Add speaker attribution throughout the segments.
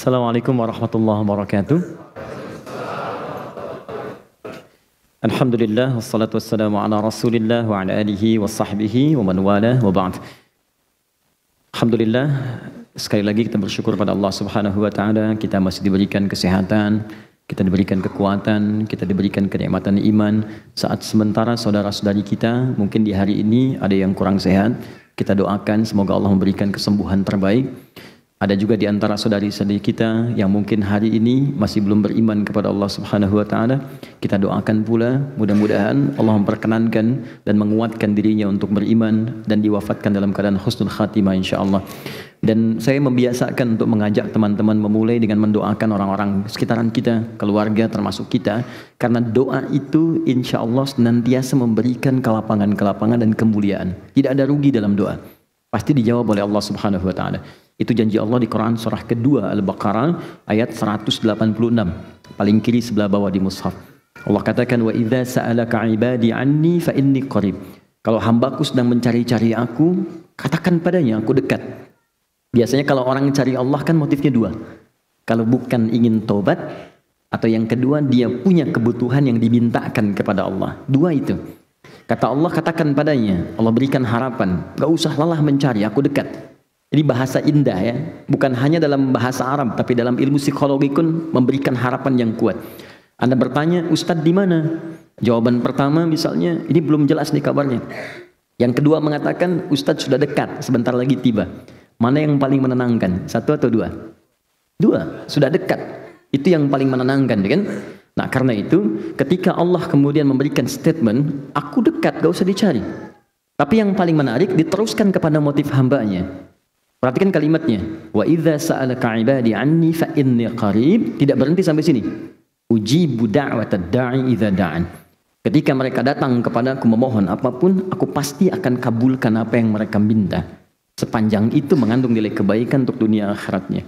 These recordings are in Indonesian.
Speaker 1: Assalamualaikum warahmatullahi wabarakatuh. Alhamdulillah, wassalatu wassalamu ala rasulillah wa ala alihi wa sahbihi wa man wala wa ba'd. Alhamdulillah, sekali lagi kita bersyukur pada Allah subhanahu wa ta'ala. Kita masih diberikan kesehatan, kita diberikan kekuatan, kita diberikan kenikmatan iman. Saat sementara saudara-saudari kita mungkin di hari ini ada yang kurang sehat, kita doakan semoga Allah memberikan kesembuhan terbaik. Ada juga di antara saudari-saudari kita yang mungkin hari ini masih belum beriman kepada Allah subhanahu wa ta'ala. Kita doakan pula mudah-mudahan Allah memperkenankan dan menguatkan dirinya untuk beriman dan diwafatkan dalam keadaan husnul khatimah insyaAllah. Dan saya membiasakan untuk mengajak teman-teman memulai dengan mendoakan orang-orang sekitaran kita, keluarga termasuk kita. Karena doa itu insya Allah senantiasa memberikan kelapangan-kelapangan dan kemuliaan. Tidak ada rugi dalam doa. Pasti dijawab oleh Allah subhanahu wa ta'ala. Itu janji Allah di Quran surah kedua Al-Baqarah ayat 186. Paling kiri sebelah bawah di mushaf. Allah katakan, wa idza sa'alaka ibadi anni fa inni qarib. Kalau hambaku sedang mencari-cari aku, katakan padanya aku dekat. Biasanya kalau orang cari Allah kan motifnya dua. Kalau bukan ingin tobat, atau yang kedua dia punya kebutuhan yang dimintakan kepada Allah. Dua itu. Kata Allah, katakan padanya, Allah berikan harapan. Gak usah lelah mencari, aku dekat. Ini bahasa indah ya. Bukan hanya dalam bahasa Arab, tapi dalam ilmu psikologi pun memberikan harapan yang kuat. Anda bertanya, Ustadz di mana? Jawaban pertama misalnya, ini belum jelas nih kabarnya. Yang kedua mengatakan, Ustadz sudah dekat, sebentar lagi tiba. Mana yang paling menenangkan? Satu atau dua? Dua, sudah dekat. Itu yang paling menenangkan, kan? Nah, karena itu, ketika Allah kemudian memberikan statement, aku dekat, gak usah dicari. Tapi yang paling menarik, diteruskan kepada motif hambanya. Perhatikan kalimatnya. Wa idza sa'alaka 'ibadi 'anni fa inni qarib. Tidak berhenti sampai sini. Ujibu da'watad da'i idza da'an. Ketika mereka datang kepadaku memohon apapun, aku pasti akan kabulkan apa yang mereka minta. Sepanjang itu mengandung nilai kebaikan untuk dunia akhiratnya.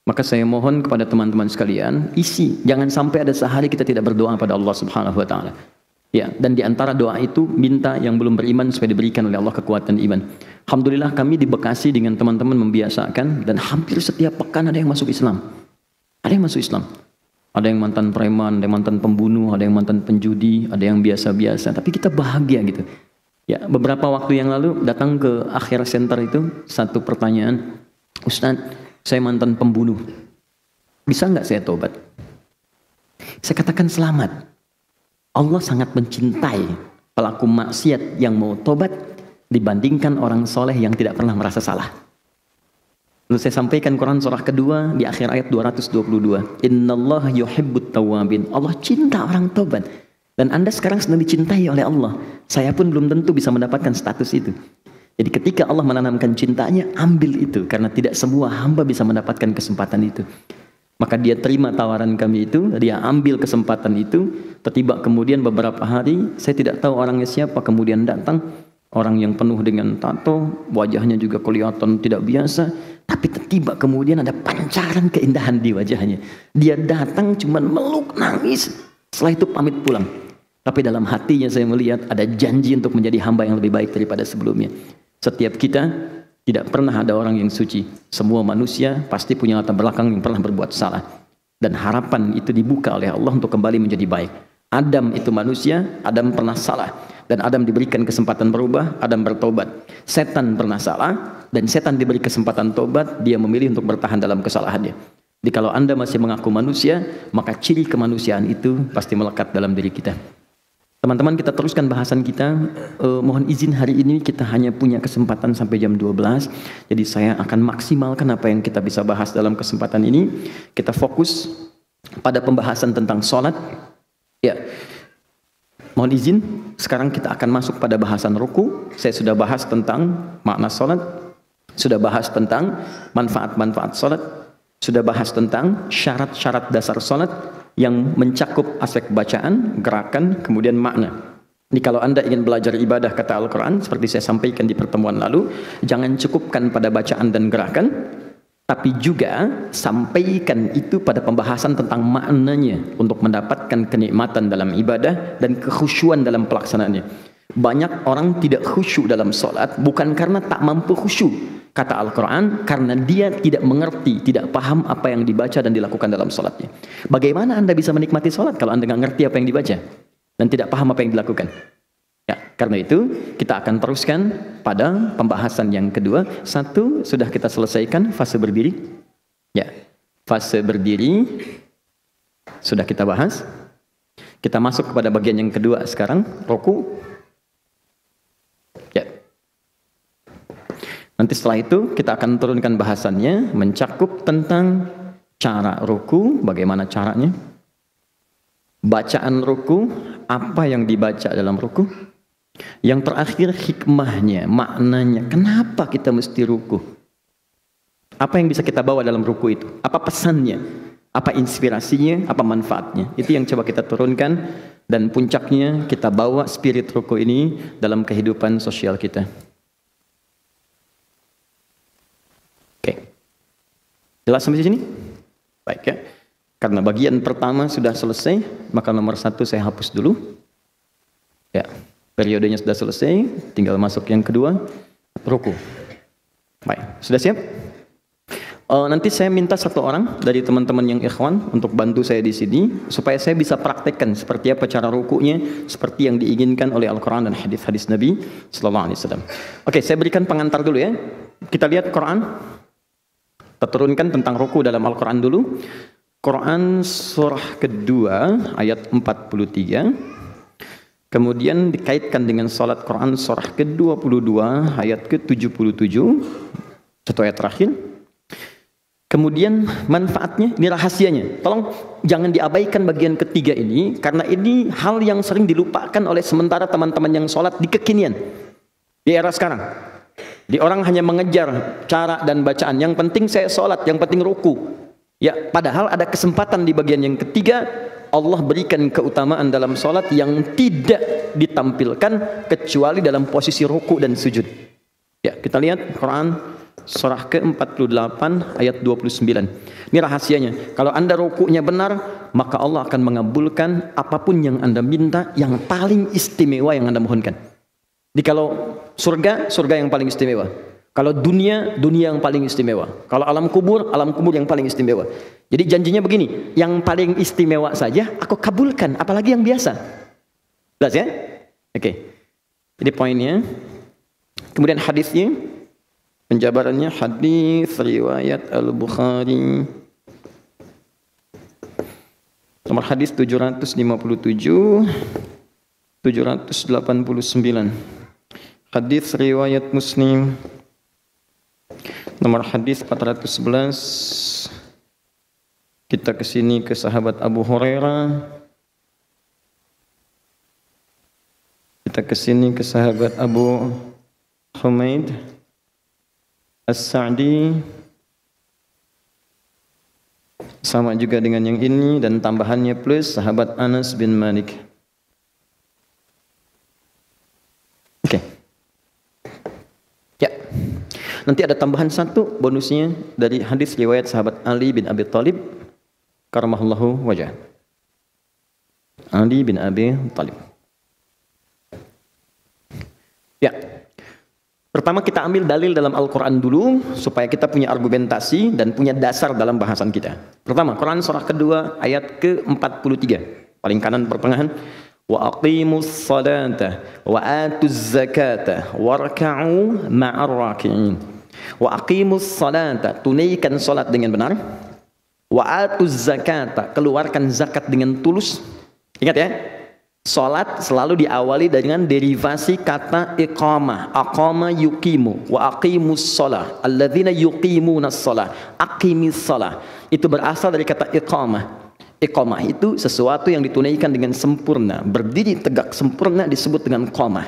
Speaker 1: Maka saya mohon kepada teman-teman sekalian, isi, jangan sampai ada sehari kita tidak berdoa pada Allah Subhanahu wa taala. Ya, dan di antara doa itu minta yang belum beriman supaya diberikan oleh Allah kekuatan iman. Alhamdulillah kami di Bekasi dengan teman-teman membiasakan dan hampir setiap pekan ada yang masuk Islam. Ada yang masuk Islam. Ada yang mantan preman, ada yang mantan pembunuh, ada yang mantan penjudi, ada yang biasa-biasa. Tapi kita bahagia gitu. Ya, beberapa waktu yang lalu datang ke Akhir Center itu satu pertanyaan, Ustadz, saya mantan pembunuh, bisa nggak saya tobat? Saya katakan selamat. Allah sangat mencintai pelaku maksiat yang mau tobat dibandingkan orang soleh yang tidak pernah merasa salah. Lalu saya sampaikan Quran surah kedua di akhir ayat 222. Innallaha yuhibbut tawwabin. Allah cinta orang tobat. Dan Anda sekarang sedang dicintai oleh Allah. Saya pun belum tentu bisa mendapatkan status itu. Jadi ketika Allah menanamkan cintanya, ambil itu. Karena tidak semua hamba bisa mendapatkan kesempatan itu. Maka dia terima tawaran kami itu, dia ambil kesempatan itu. Tiba kemudian beberapa hari, saya tidak tahu orangnya siapa, kemudian datang. Orang yang penuh dengan tato, wajahnya juga kelihatan tidak biasa. Tapi tiba kemudian ada pancaran keindahan di wajahnya. Dia datang cuman meluk, nangis. Setelah itu pamit pulang. Tapi dalam hatinya saya melihat ada janji untuk menjadi hamba yang lebih baik daripada sebelumnya. Setiap kita tidak pernah ada orang yang suci. Semua manusia pasti punya latar belakang yang pernah berbuat salah. Dan harapan itu dibuka oleh Allah untuk kembali menjadi baik. Adam itu manusia, Adam pernah salah. Dan Adam diberikan kesempatan berubah, Adam bertobat. Setan pernah salah, dan setan diberi kesempatan tobat, dia memilih untuk bertahan dalam kesalahannya. Jadi kalau Anda masih mengaku manusia, maka ciri kemanusiaan itu pasti melekat dalam diri kita. Teman-teman, kita teruskan bahasan kita. Mohon izin hari ini kita hanya punya kesempatan sampai jam 12. Jadi saya akan maksimalkan apa yang kita bisa bahas dalam kesempatan ini. Kita fokus pada pembahasan tentang sholat. Ya, mohon izin. Sekarang kita akan masuk pada bahasan ruku. Saya sudah bahas tentang makna sholat. Sudah bahas tentang manfaat-manfaat sholat. Sudah bahas tentang syarat-syarat dasar sholat yang mencakup aspek bacaan, gerakan, kemudian makna. Jadi kalau Anda ingin belajar ibadah kata Al-Quran, seperti saya sampaikan di pertemuan lalu, jangan cukupkan pada bacaan dan gerakan, tapi juga sampaikan itu pada pembahasan tentang maknanya untuk mendapatkan kenikmatan dalam ibadah dan kekhusyuan dalam pelaksanaannya. Banyak orang tidak khusyuk dalam sholat bukan karena tak mampu khusyuk, kata Al-Quran, karena dia tidak mengerti, tidak paham apa yang dibaca dan dilakukan dalam sholatnya. Bagaimana Anda bisa menikmati sholat kalau Anda nggak ngerti apa yang dibaca dan tidak paham apa yang dilakukan? Ya, karena itu kita akan teruskan pada pembahasan yang kedua. Satu, sudah kita selesaikan fase berdiri. Ya, fase berdiri sudah kita bahas. Kita masuk kepada bagian yang kedua sekarang, ruku. Ya. Nanti setelah itu kita akan turunkan bahasannya, mencakup tentang cara ruku, bagaimana caranya, bacaan ruku, apa yang dibaca dalam ruku, yang terakhir hikmahnya, maknanya, kenapa kita mesti ruku, apa yang bisa kita bawa dalam ruku itu, apa pesannya, apa inspirasinya, apa manfaatnya. Itu yang coba kita turunkan, dan puncaknya kita bawa spirit ruku ini dalam kehidupan sosial kita. Jelas sampai sini? Baik ya. Karena bagian pertama sudah selesai, maka nomor 1 saya hapus dulu. Ya, periodenya sudah selesai, tinggal masuk yang kedua, ruku. Baik, sudah siap? Nanti saya minta 1 orang dari teman-teman yang ikhwan untuk bantu saya di sini, supaya saya bisa praktekkan seperti apa cara rukunya, seperti yang diinginkan oleh Al-Quran dan hadis-hadis Nabi Sallallahu Alaihi Wasallam. Oke, saya berikan pengantar dulu ya. Kita lihat Quran. Kita turunkan tentang ruku dalam Al-Quran dulu. Quran surah kedua ayat 43. Kemudian dikaitkan dengan salat Quran surah ke-22 ayat ke-77. 1 ayat terakhir. Kemudian manfaatnya, ini rahasianya. Tolong jangan diabaikan bagian ketiga ini, karena ini hal yang sering dilupakan oleh sementara teman-teman yang salat di kekinian. Di era sekarang. Di orang hanya mengejar cara dan bacaan. Yang penting saya sholat, yang penting ruku. Ya, padahal ada kesempatan di bagian yang ketiga. Allah berikan keutamaan dalam sholat yang tidak ditampilkan kecuali dalam posisi ruku dan sujud. Ya, kita lihat Quran surah ke-48 ayat 29. Ini rahasianya. Kalau Anda rukunya benar, maka Allah akan mengabulkan apapun yang Anda minta, yang paling istimewa yang Anda mohonkan. Jadi kalau surga, surga yang paling istimewa. Kalau dunia, dunia yang paling istimewa. Kalau alam kubur yang paling istimewa. Jadi janjinya begini, yang paling istimewa saja aku kabulkan, apalagi yang biasa. Jelas ya? Oke. Jadi poinnya. Kemudian hadisnya, penjabarannya hadis riwayat Al-Bukhari. Nomor hadis 757, 789. Hadis riwayat Muslim nomor hadis 411. Kita ke sini ke sahabat Abu Hurairah. Kita ke sini ke sahabat Abu Humaid As-Sa'di. Sama juga dengan yang ini dan tambahannya plus sahabat Anas bin Malik. Oke. Ya. Nanti ada tambahan 1 bonusnya dari hadis riwayat sahabat Ali bin Abi Thalib karamallahu wajah. Ali bin Abi Thalib. Ya. Pertama kita ambil dalil dalam Al-Quran dulu supaya kita punya argumentasi dan punya dasar dalam bahasan kita. Pertama, Quran surah kedua ayat ke-43. Paling kanan pertengahan. Wa aqimus salata wa atuz zakata warka'u ma'ar raki'in. Wa aqimus salata, tunaikan salat dengan benar. Wa atuz zakata, keluarkan zakat dengan tulus. Ingat ya, salat selalu diawali dengan derivasi kata iqamah. Aqama yuqimu wa aqimus salah. Alladzina yuqimunas salah. Aqimis salah. Itu berasal dari kata iqamah. Iqamah itu sesuatu yang ditunaikan dengan sempurna, berdiri tegak sempurna disebut dengan qamah.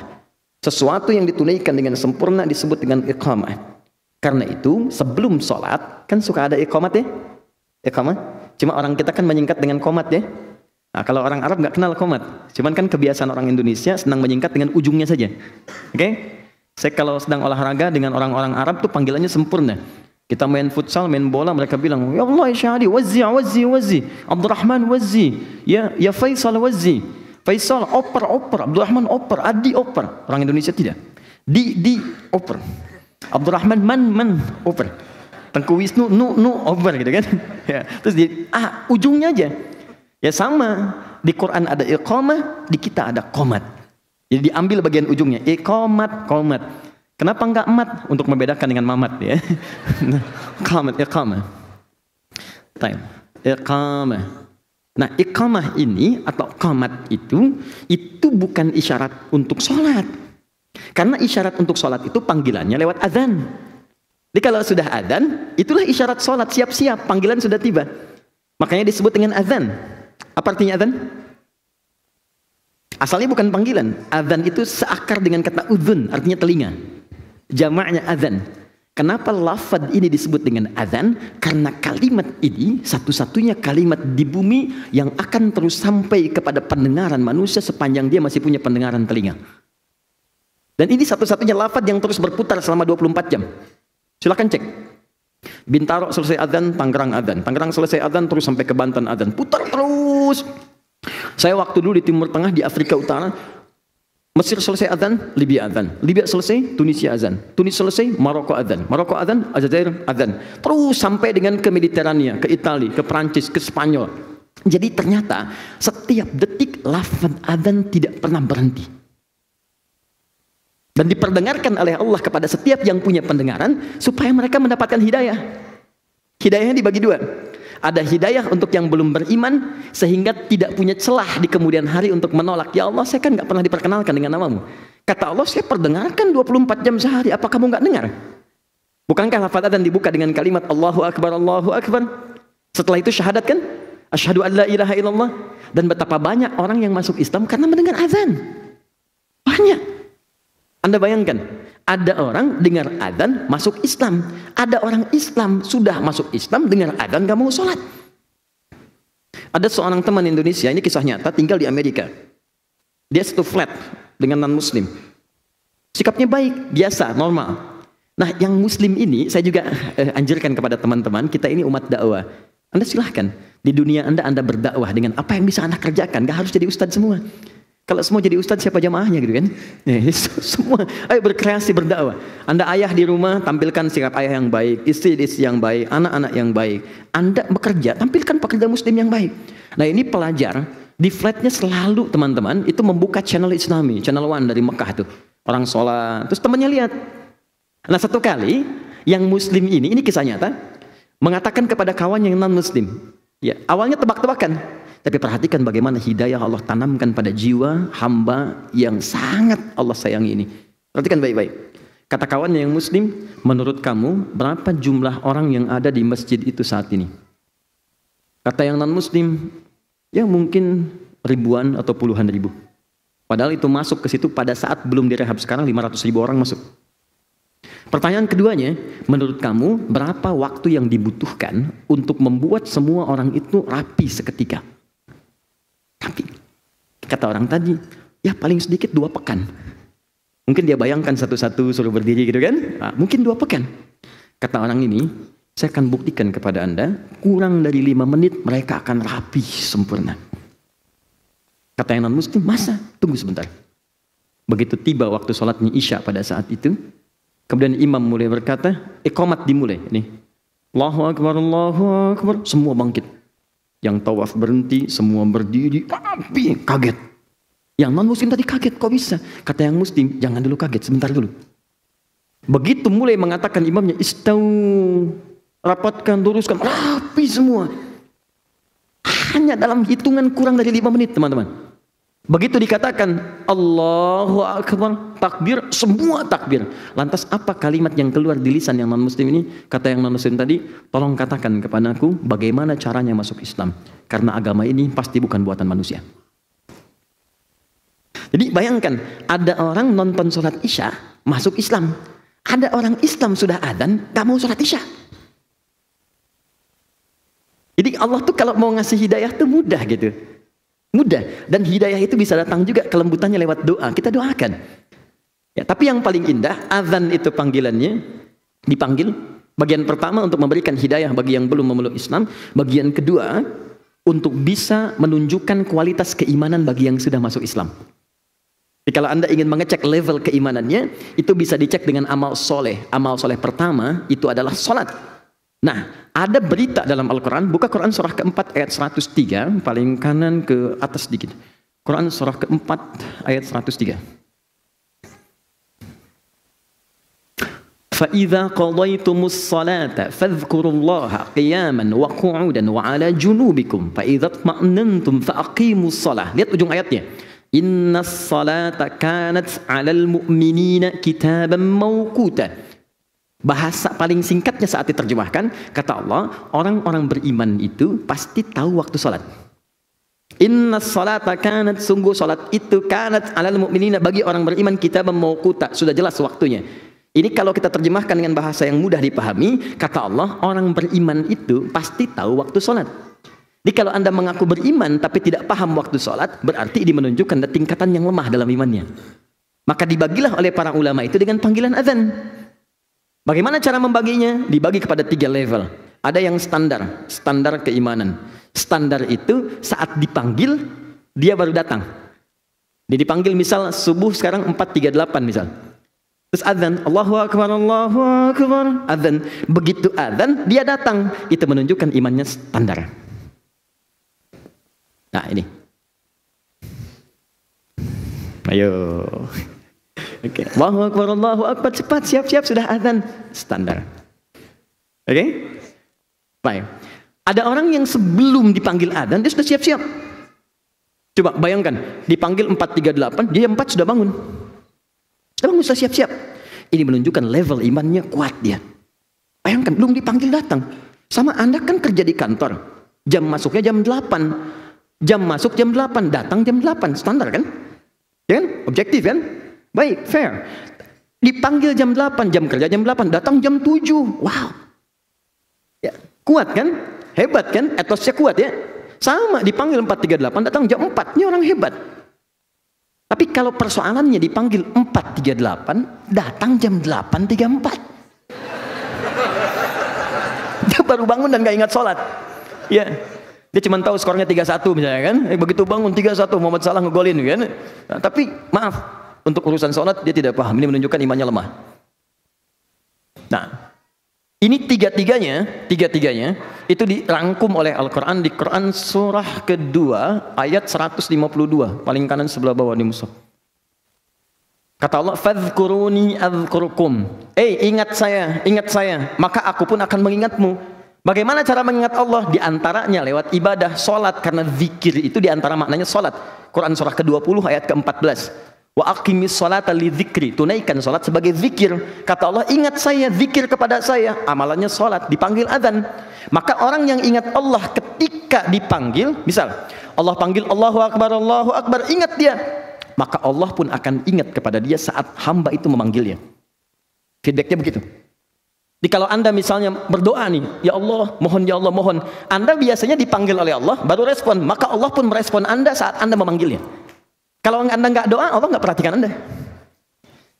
Speaker 1: Sesuatu yang ditunaikan dengan sempurna disebut dengan iqamah. Karena itu sebelum sholat kan suka ada iqamat ya, iqamah. Cuma orang kita kan menyingkat dengan qomat ya. Nah, kalau orang Arab nggak kenal qomat, cuman kan kebiasaan orang Indonesia senang menyingkat dengan ujungnya saja. Oke? Saya kalau sedang olahraga dengan orang-orang Arab tuh panggilannya sempurna. Kita main futsal, main bola, mereka bilang, ya Allah, ya Syahadi, wazzi, wazzi, wazzi, Abdurrahman, wazzi, ya Faisal, wazzi, Faisal, oper, Abdurrahman, oper, Adi, oper. Orang Indonesia tidak. Di, oper. Abdurrahman man over. Tengku Wisnu nu over gitu kan. Ya, terus ujungnya aja. Ya sama, di Quran ada iqamah, di kita ada qomat. Jadi diambil bagian ujungnya, iqamat, qomat. Kenapa enggak mat? Untuk membedakan dengan mamat ya. Qomat, iqamah. Time. Iqamah. Nah, iqamah ini atau qomat itu bukan isyarat untuk sholat. Karena isyarat untuk sholat itu panggilannya lewat azan. Jadi kalau sudah azan, itulah isyarat sholat, siap-siap, panggilan sudah tiba. Makanya disebut dengan azan. Apa artinya azan? Asalnya bukan panggilan. Azan itu seakar dengan kata udhun, artinya telinga. Jamaknya azan. Kenapa lafaz ini disebut dengan azan? Karena kalimat ini satu-satunya kalimat di bumi yang akan terus sampai kepada pendengaran manusia sepanjang dia masih punya pendengaran telinga. Dan ini satu-satunya lafaz yang terus berputar selama 24 jam. Silakan cek. Bintaro selesai azan, Tangerang azan. Tangerang selesai azan, terus sampai ke Banten azan. Putar terus. Saya waktu dulu di Timur Tengah, di Afrika Utara, Mesir selesai azan, Libya azan. Libya selesai, Tunisia azan. Tunis selesai, Maroko azan. Maroko azan, Aljazair azan. Terus sampai dengan ke Mediterania, ke Italia, ke Prancis, ke Spanyol. Jadi ternyata setiap detik lafaz azan tidak pernah berhenti. Dan diperdengarkan oleh Allah kepada setiap yang punya pendengaran supaya mereka mendapatkan hidayah. Hidayahnya dibagi dua. Ada hidayah untuk yang belum beriman sehingga tidak punya celah di kemudian hari untuk menolak. Ya Allah, saya kan nggak pernah diperkenalkan dengan namamu. Kata Allah, saya perdengarkan 24 jam sehari. Apa kamu nggak dengar? Bukankah lafaz adzan dibuka dengan kalimat Allahu Akbar, Allahu Akbar? Setelah itu syahadat kan? Asyhadu an la ilaha illallah. Dan betapa banyak orang yang masuk Islam karena mendengar azan. Banyak. Anda bayangkan, ada orang dengar adzan masuk Islam. Ada orang Islam sudah masuk Islam dengar adzan gak mau sholat. Ada seorang teman Indonesia, ini kisah nyata, tinggal di Amerika. Dia satu flat dengan non-muslim. Sikapnya baik, biasa, normal. Nah, yang muslim ini, saya juga anjurkan kepada teman-teman, kita ini umat dakwah. Anda silahkan, di dunia Anda berdakwah dengan apa yang bisa Anda kerjakan. Gak harus jadi ustadz semua. Kalau semua jadi ustadz, siapa jamaahnya gitu kan? Semua, ayo berkreasi, berdakwah. Anda ayah di rumah, tampilkan sikap ayah yang baik, istri yang baik, anak-anak yang baik. Anda bekerja, tampilkan pekerja muslim yang baik. Nah, ini pelajar, di flatnya selalu teman-teman, itu membuka channel Islami, channel One dari Mekah tuh. Orang sholat, terus temannya lihat. Nah, satu kali, yang muslim ini kisah nyata, mengatakan kepada kawan yang non-muslim. Ya, awalnya tebak-tebakan. Tapi perhatikan bagaimana hidayah Allah tanamkan pada jiwa hamba yang sangat Allah sayangi ini. Perhatikan baik-baik. Kata kawannya yang muslim, menurut kamu berapa jumlah orang yang ada di masjid itu saat ini? Kata yang non-muslim, ya mungkin ribuan atau puluhan ribu. Padahal itu masuk ke situ pada saat belum direhab. Sekarang 500.000 orang masuk. Pertanyaan keduanya, menurut kamu berapa waktu yang dibutuhkan untuk membuat semua orang itu rapi seketika? Tapi kata orang tadi, ya paling sedikit 2 pekan. Mungkin dia bayangkan satu-satu suruh berdiri gitu kan? Nah, mungkin 2 pekan. Kata orang ini, saya akan buktikan kepada Anda, kurang dari 5 menit mereka akan rapi sempurna. Kata yang non-muslim, masa? Tunggu sebentar. Begitu tiba waktu sholatnya Isya pada saat itu, kemudian imam mulai berkata, iqamat dimulai. Nih, Allahu Akbar, Allahu Akbar, semua bangkit. Yang tawaf berhenti, semua berdiri, rapi, kaget. Yang non-muslim tadi kaget, kok bisa? Kata yang muslim, jangan dulu kaget, sebentar dulu. Begitu mulai mengatakan imamnya, istau, rapatkan, luruskan, rapi semua. Hanya dalam hitungan kurang dari 5 menit, teman-teman. Begitu dikatakan, Allahu Akbar, takbir, semua takbir. Lantas apa kalimat yang keluar di lisan yang non-muslim ini? Kata yang non-muslim tadi, tolong katakan kepadaku bagaimana caranya masuk Islam. Karena agama ini pasti bukan buatan manusia. Jadi bayangkan, ada orang nonton sholat Isya, masuk Islam. Ada orang Islam sudah adzan, gak mau sholat Isya. Jadi Allah tuh kalau mau ngasih hidayah tuh mudah gitu. Mudah. Dan hidayah itu bisa datang juga kelembutannya lewat doa. Kita doakan. Ya, tapi yang paling indah, azan itu panggilannya, dipanggil. Bagian pertama untuk memberikan hidayah bagi yang belum memeluk Islam. Bagian kedua, untuk bisa menunjukkan kualitas keimanan bagi yang sudah masuk Islam. Jadi kalau Anda ingin mengecek level keimanannya, itu bisa dicek dengan amal soleh. Amal soleh pertama itu adalah salat. Nah, ada berita dalam Al-Quran, buka Quran surah keempat ayat 103, paling kanan ke atas sedikit. Quran surah keempat ayat 103. فَإِذَا قَضَيْتُمُ الصَّلَاةَ فَاذْكُرُوا اللَّهَ قِيَامًا وَقُعُودًا وَعَلَى جُنُوبِكُمْ فَإِذَا اطْمَأْنَنْتُمْ فَأَقِيمُوا الصَّلَاةَ. Lihat ujung ayatnya. Inna salata kanat 'alal mu'minina kitaban mawquta. Bahasa paling singkatnya saat diterjemahkan, kata Allah, orang-orang beriman itu pasti tahu waktu salat. Inna salata kanat, sungguh salat itu kanat 'alal mu'minina, bagi orang beriman kitaban mawquta, sudah jelas waktunya. Ini kalau kita terjemahkan dengan bahasa yang mudah dipahami, kata Allah, orang beriman itu pasti tahu waktu sholat. Jadi kalau Anda mengaku beriman tapi tidak paham waktu sholat, berarti ini menunjukkan tingkatan yang lemah dalam imannya. Maka dibagilah oleh para ulama itu dengan panggilan azan. Bagaimana cara membaginya? Dibagi kepada 3 level. Ada yang standar, standar keimanan. Standar itu saat dipanggil, dia baru datang. Dia dipanggil misal subuh sekarang 4.38 misal. Terus azan, Allahu Akbar, azan. Begitu azan, dia datang. Itu menunjukkan imannya standar. Nah ini. Ayo. Oke. Allahu Akbar, cepat, siap-siap, sudah azan. Standar. Oke? Baik. Ada orang yang sebelum dipanggil azan, dia sudah siap-siap. Coba bayangkan, dipanggil 4.38, dia 4 sudah bangun. Sudah siap-siap. Ini menunjukkan level imannya kuat dia. Bayangkan, belum dipanggil datang. Sama Anda kan kerja di kantor. Jam masuknya jam 8. Jam masuk jam 8. Datang jam 8. Standar kan? Ya kan? Objektif kan? Baik, fair. Dipanggil jam 8. Jam kerja jam 8. Datang jam 7. Wow. Ya, kuat kan? Hebat kan? Etosnya kuat ya? Sama, dipanggil 4.38. Datang jam 4. Ini orang hebat. Tapi kalau persoalannya dipanggil 4.38, datang jam 8.34. Dia baru bangun dan gak ingat sholat. Ya, dia cuma tahu skornya 3-1 misalnya kan. Begitu bangun 3-1, Muhammad Salah ngegolin kan. Nah, tapi maaf, untuk urusan sholat dia tidak paham. Ini menunjukkan imannya lemah. Nah, ini tiga-tiganya itu dirangkum oleh Al-Quran di Quran surah kedua ayat 152, paling kanan sebelah bawah di mushaf. Kata Allah, fadhkuruni adzkurkum. Ingat saya, maka aku pun akan mengingatmu. Bagaimana cara mengingat Allah? Di antaranya lewat ibadah, sholat, karena zikir itu di antara maknanya sholat. Quran surah ke-20 ayat ke-14. Wa aqimis sholata li dzikri, tunaikan salat sebagai zikir. Kata Allah, ingat saya, zikir kepada saya. Amalannya salat, dipanggil azan. Maka orang yang ingat Allah ketika dipanggil, misal Allah panggil Allahu Akbar, ingat dia. Maka Allah pun akan ingat kepada dia saat hamba itu memanggilnya. Feedbacknya begitu. Jadi kalau Anda misalnya berdoa nih, ya Allah, mohon. Anda biasanya dipanggil oleh Allah, baru respon. Maka Allah pun merespon Anda saat Anda memanggilnya. Kalau Anda nggak doa, Allah nggak perhatikan Anda.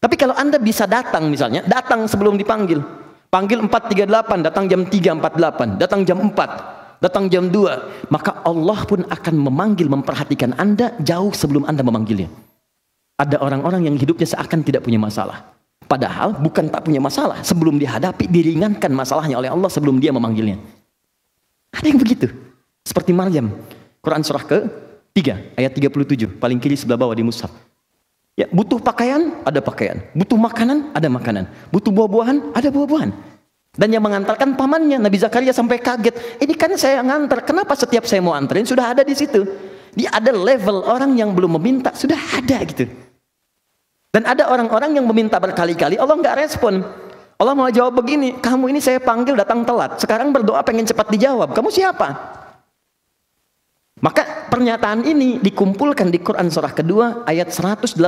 Speaker 1: Tapi kalau Anda bisa datang misalnya, datang sebelum dipanggil. Panggil 4.38, datang jam 3.48, datang jam 4, datang jam 2. Maka Allah pun akan memanggil, memperhatikan Anda jauh sebelum Anda memanggilnya. Ada orang-orang yang hidupnya seakan tidak punya masalah. Padahal bukan tak punya masalah. Sebelum dihadapi, diringankan masalahnya oleh Allah sebelum dia memanggilnya. Ada yang begitu. Seperti Maryam. Quran surah ke-3 ayat 37, paling kiri sebelah bawah di mushaf. Ya, butuh pakaian, ada pakaian. Butuh makanan, ada makanan. Butuh buah-buahan, ada buah-buahan. Dan yang mengantarkan pamannya, Nabi Zakaria sampai kaget. Ini kan saya ngantar, kenapa setiap saya mau anterin sudah ada di situ? Dia ada level orang yang belum meminta, sudah ada gitu. Dan ada orang-orang yang meminta berkali-kali, Allah nggak respon. Allah mau jawab begini, kamu ini saya panggil datang telat. Sekarang berdoa pengen cepat dijawab. Kamu siapa? Maka pernyataan ini dikumpulkan di Quran surah kedua ayat 186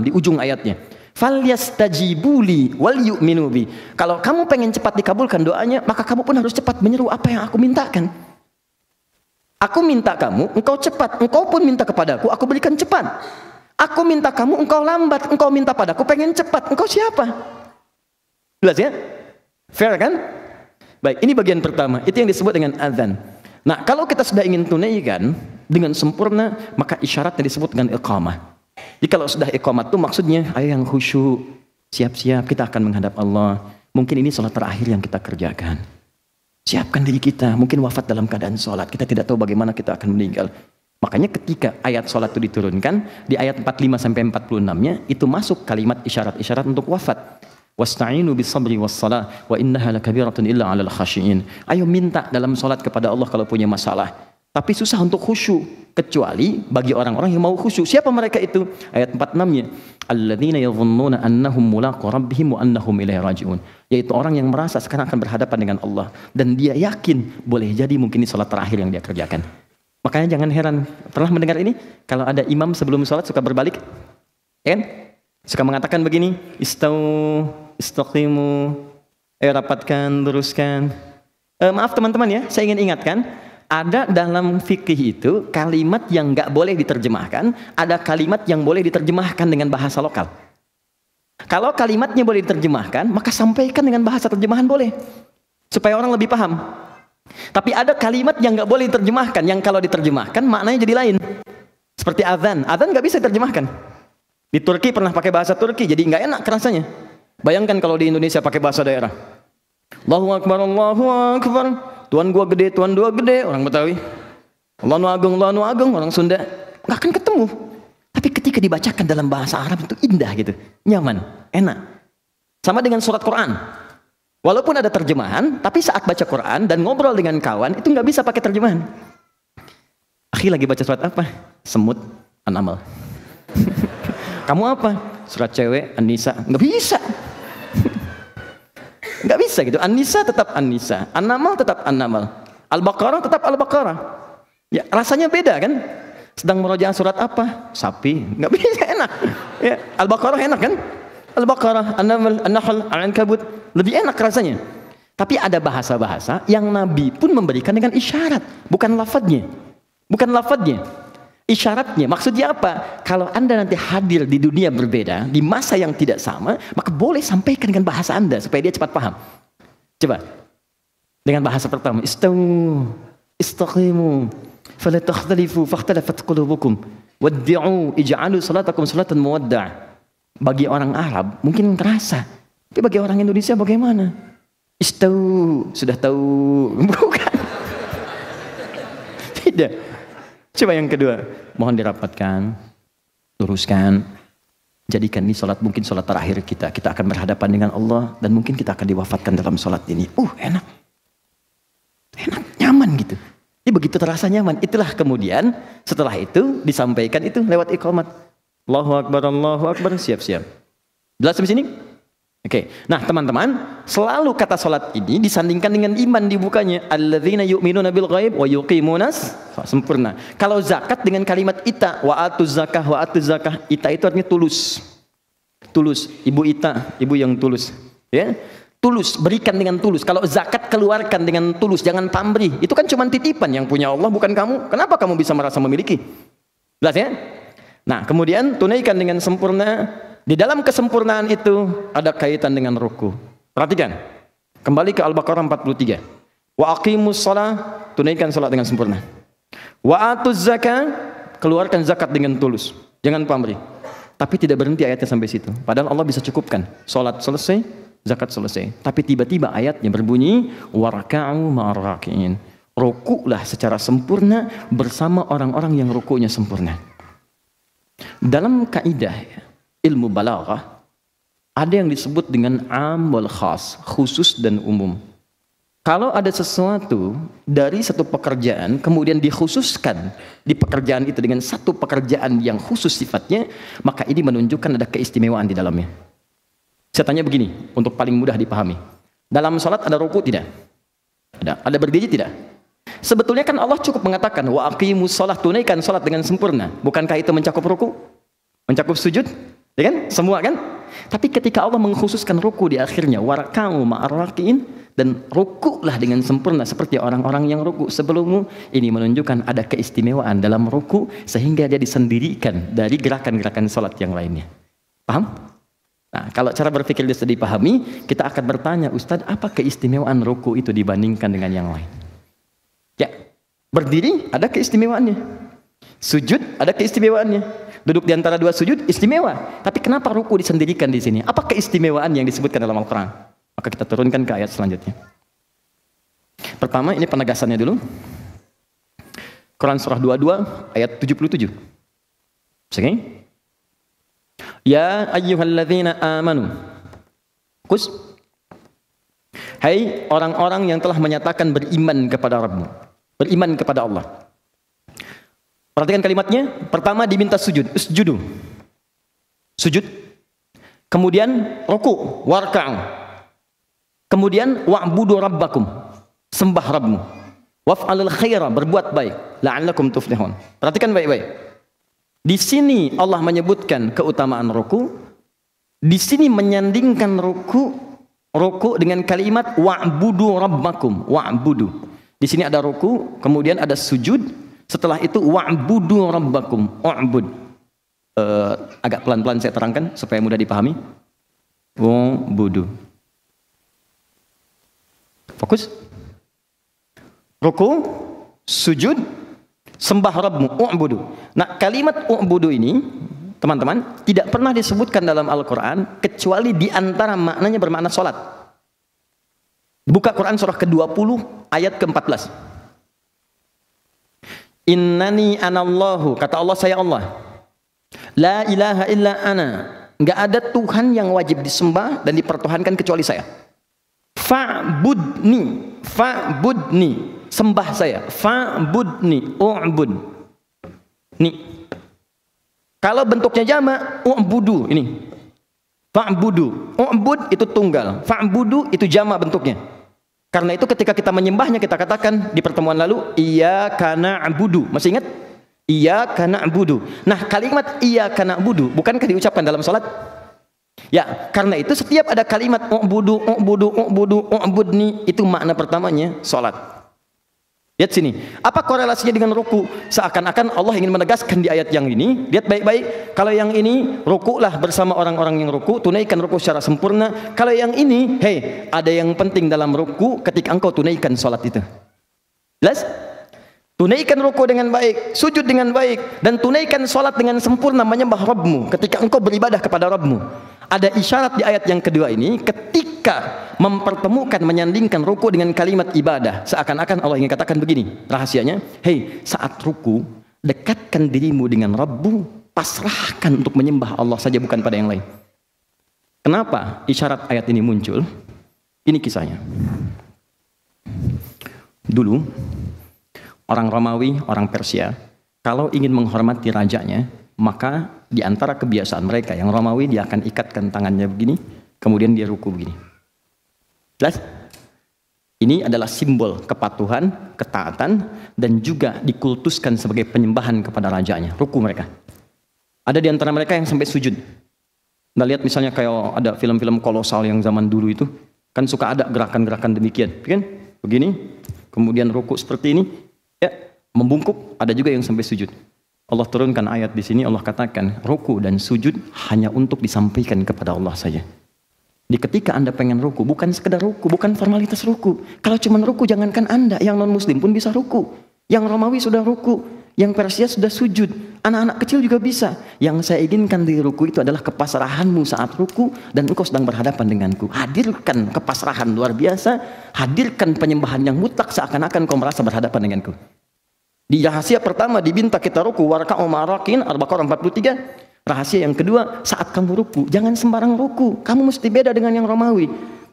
Speaker 1: di ujung ayatnya. Falyastajibuli wal yu'minu bi. Kalau kamu pengen cepat dikabulkan doanya, maka kamu pun harus cepat menyeru apa yang aku mintakan. Aku minta kamu, engkau cepat. Engkau pun minta kepadaku, aku berikan cepat. Aku minta kamu, engkau lambat. Engkau minta padaku, pengen cepat. Engkau siapa? Jelas ya? Fair kan? Baik, ini bagian pertama. Itu yang disebut dengan azan. Nah, kalau kita sudah ingin tunaikan dengan sempurna, maka isyaratnya disebut dengan iqamah. Jadi kalau sudah iqamat tuh maksudnya, ayo yang khusyuk, siap-siap kita akan menghadap Allah. Mungkin ini sholat terakhir yang kita kerjakan. Siapkan diri kita, mungkin wafat dalam keadaan sholat. Kita tidak tahu bagaimana kita akan meninggal. Makanya ketika ayat sholat itu diturunkan, di ayat 45 sampai 46-nya, itu masuk kalimat isyarat-isyarat untuk wafat. Wasta'inu bis-sabri was-salah wa innaha lakabiratun illa 'alal khashiyin. Ayo minta dalam sholat kepada Allah kalau punya masalah. Tapi susah untuk khusyuk, kecuali bagi orang-orang yang mau khusyuk. Siapa mereka itu? Ayat 46-nya. Alladzina yadhunnuna annahum mulaqu rabbihim wa annahum ilaihi raji'un. Yaitu orang yang merasa sekarang akan berhadapan dengan Allah dan dia yakin boleh jadi mungkin ini salat terakhir yang dia kerjakan. Makanya jangan heran, pernah mendengar ini? Kalau ada imam sebelum salat suka berbalik, kan? Suka mengatakan begini, istaqimu, rapatkan, luruskan. Maaf teman-teman ya, saya ingin ingatkan, ada dalam fikih itu kalimat yang nggak boleh diterjemahkan, ada kalimat yang boleh diterjemahkan dengan bahasa lokal. Kalau kalimatnya boleh diterjemahkan, maka sampaikan dengan bahasa terjemahan boleh, supaya orang lebih paham. Tapi ada kalimat yang nggak boleh diterjemahkan, yang kalau diterjemahkan maknanya jadi lain. Seperti azan, azan nggak bisa diterjemahkan. Di Turki pernah pakai bahasa Turki, jadi nggak enak rasanya. Bayangkan kalau di Indonesia pakai bahasa daerah. Allahu Akbar, Allahu Akbar. Tuan gua gede, orang Betawi. Allahu Agung, orang Sunda. Nggak akan ketemu. Tapi ketika dibacakan dalam bahasa Arab itu indah gitu, nyaman, enak. Sama dengan surat Quran. Walaupun ada terjemahan, tapi saat baca Quran dan ngobrol dengan kawan itu nggak bisa pakai terjemahan. Akhi lagi baca surat apa? Semut, An-Naml. Kamu apa? Surat cewek, An-Nisa. Nggak bisa. Nggak bisa gitu. An-Nisa tetap An-Nisa, An-Naml tetap An-Naml, Al-Baqarah tetap Al-Baqarah. Ya, rasanya beda kan? Sedang merojaah surat apa? Sapi. Nggak bisa, enak. Ya, Al-Baqarah enak kan? Al-Baqarah, An-Naml, An-Nahl, Al-Ankabut. Lebih enak rasanya. Tapi ada bahasa-bahasa yang Nabi pun memberikan dengan isyarat, bukan lafadznya. Bukan lafadznya. Isyaratnya, maksudnya apa? Kalau Anda nanti hadir di dunia berbeda, di masa yang tidak sama, maka boleh sampaikan dengan bahasa Anda supaya dia cepat paham. Coba. Dengan bahasa pertama, istaqimu, fala takhtalifu, fakhtalafat qulubukum, waddi'u, ij'alu salatakum salatan muwadda'. Bagi orang Arab mungkin terasa, tapi bagi orang Indonesia bagaimana? Sudah tahu, bukan? Tidak. Coba yang kedua, mohon dirapatkan, luruskan, jadikan ini sholat mungkin sholat terakhir kita. Kita akan berhadapan dengan Allah dan mungkin kita akan diwafatkan dalam sholat ini. Enak, nyaman gitu. Jadi begitu terasa nyaman, itulah kemudian setelah itu disampaikan itu lewat iqamat. Allahu Akbar, siap-siap. Jelas di sini? Oke. Nah, teman-teman, selalu kata salat ini disandingkan dengan iman dibukanya. Alladzina yu'minuna bil ghaib wa yuqimunas sempurna. Kalau zakat dengan kalimat ita, wa atuz zakah, wa atuz zakah. Ita itu artinya tulus. Tulus, Ibu Ita, ibu yang tulus, ya. Tulus, berikan dengan tulus. Kalau zakat keluarkan dengan tulus, jangan pamrih. Itu kan cuma titipan yang punya Allah, bukan kamu. Kenapa kamu bisa merasa memiliki? Jelas ya? Nah, kemudian tunaikan dengan sempurna. Di dalam kesempurnaan itu ada kaitan dengan ruku. Perhatikan. Kembali ke Al-Baqarah 43. Wa aqimus shalah, tunaikan salat dengan sempurna. Wa atuz zakah, keluarkan zakat dengan tulus. Jangan pamrih. Tapi tidak berhenti ayatnya sampai situ. Padahal Allah bisa cukupkan. Salat selesai, zakat selesai. Tapi tiba-tiba ayatnya berbunyi waraka'u ma'ar raki'in. Ruku'lah secara sempurna bersama orang-orang yang ruku'nya sempurna. Dalam kaidah ilmu balaghah ada yang disebut dengan am wal khas, khusus dan umum. Kalau ada sesuatu dari satu pekerjaan kemudian dikhususkan di pekerjaan itu dengan satu pekerjaan yang khusus sifatnya, maka ini menunjukkan ada keistimewaan di dalamnya. Saya tanya begini untuk paling mudah dipahami. Dalam salat ada ruku tidak? Ada berdiri tidak? Sebetulnya kan Allah cukup mengatakan wa aqimus shalah, tunaikan salat dengan sempurna. Bukankah itu mencakup ruku? Mencakup sujud? Ya kan? Semua kan? Tapi ketika Allah mengkhususkan ruku di akhirnya waraka'u ma'ar raki'in, dan rukulah dengan sempurna seperti orang-orang yang ruku sebelummu, ini menunjukkan ada keistimewaan dalam ruku sehingga dia disendirikan dari gerakan-gerakan salat yang lainnya. Paham? Nah, kalau cara berpikir dia sudah dipahami, kita akan bertanya, Ustadz, apa keistimewaan ruku itu dibandingkan dengan yang lain? Ya, berdiri ada keistimewaannya. Sujud ada keistimewaannya. Duduk di antara dua sujud istimewa. Tapi kenapa ruku disendirikan di sini? Apa keistimewaan yang disebutkan dalam Al-Quran? Maka kita turunkan ke ayat selanjutnya. Pertama, ini penegasannya dulu. Quran surah 22 ayat 77. Oke? Ya ayyuhalladzina amanu. Kus. Hai orang-orang yang telah menyatakan beriman kepada Rabbmu. Beriman kepada Allah. Perhatikan kalimatnya. Pertama diminta sujud. Usjudu. Sujud. Kemudian ruku. Warka'u. Kemudian wa'budu rabbakum. Sembah Rabbmu. Waf'alul khaira. Berbuat baik. La'allakum tuflihun. Perhatikan baik-baik. Di sini Allah menyebutkan keutamaan ruku. Di sini menyandingkan ruku dengan kalimat wa'budu rabbakum. Wa'budu. Di sini ada ruku, kemudian ada sujud. Setelah itu wa'budu rabbakum. Wa'bud. Agak pelan-pelan saya terangkan supaya mudah dipahami. Wa'budu. Fokus. Ruku, sujud, sembah Rabbmu, u'budu. Nah, kalimat u'budu ini, teman-teman, tidak pernah disebutkan dalam Al-Quran, kecuali di antara maknanya bermakna sholat. Buka Quran surah ke-20, ayat ke-14. Innani anallahu, kata Allah, saya Allah. La ilaha illa ana. Nggak ada Tuhan yang wajib disembah dan dipertuhankan kecuali saya. Fa'budni, fa'budni. Sembah saya, fa'budni, u'bud. Nih. Kalau bentuknya jamak, u'budu ini. Fa'budu, u'bud itu tunggal, fa'budu itu jamak bentuknya. Karena itu ketika kita menyembahnya kita katakan di pertemuan lalu, iyyaka na'budu. Masih ingat? Iyyaka na'budu. Nah, kalimat iyyaka na'budu bukankah diucapkan dalam salat? Ya, karena itu setiap ada kalimat u'budu, u'budu, u'budu, u'budni, itu makna pertamanya salat. Lihat sini, apa korelasinya dengan ruku? Seakan-akan Allah ingin menegaskan di ayat yang ini. Lihat baik-baik, kalau yang ini rukulah bersama orang-orang yang ruku, tunaikan ruku secara sempurna. Kalau yang ini, hei, ada yang penting dalam ruku ketika engkau tunaikan sholat itu. Jelas? Tunaikan ruku dengan baik, sujud dengan baik, dan tunaikan sholat dengan sempurna menyembah Rabbmu ketika engkau beribadah kepada Rabbmu. Ada isyarat di ayat yang kedua ini ketika mempertemukan, menyandingkan ruku dengan kalimat ibadah. Seakan-akan Allah ingin katakan begini, rahasianya, hei, saat ruku, dekatkan dirimu dengan Rabbu, pasrahkan untuk menyembah Allah saja, bukan pada yang lain. Kenapa isyarat ayat ini muncul? Ini kisahnya. Dulu, orang Romawi, orang Persia, kalau ingin menghormati rajanya, maka di antara kebiasaan mereka yang Romawi, dia akan ikatkan tangannya begini, kemudian dia ruku begini. Jelas? Ini adalah simbol kepatuhan, ketaatan, dan juga dikultuskan sebagai penyembahan kepada rajanya, ruku mereka. Ada di antara mereka yang sampai sujud. Nah, lihat misalnya kayak ada film-film kolosal yang zaman dulu itu, kan suka ada gerakan-gerakan demikian, kan? Begini, kemudian ruku seperti ini, ya, membungkuk, ada juga yang sampai sujud. Allah turunkan ayat di sini, Allah katakan ruku dan sujud hanya untuk disampaikan kepada Allah saja. Di ketika Anda pengen ruku, bukan sekedar ruku, bukan formalitas ruku. Kalau cuma ruku, jangankan Anda, yang non muslim pun bisa ruku. Yang Romawi sudah ruku, yang Persia sudah sujud, anak-anak kecil juga bisa. Yang saya inginkan di ruku itu adalah kepasrahanmu saat ruku dan engkau sedang berhadapan denganku. Hadirkan kepasrahan luar biasa, hadirkan penyembahan yang mutlak seakan-akan kau merasa berhadapan denganku. Di rahasia pertama diminta kita ruku, warka'u ma'arakin, Al-Baqarah 43. Rahasia yang kedua, saat kamu ruku, jangan sembarang ruku. Kamu mesti beda dengan yang Romawi,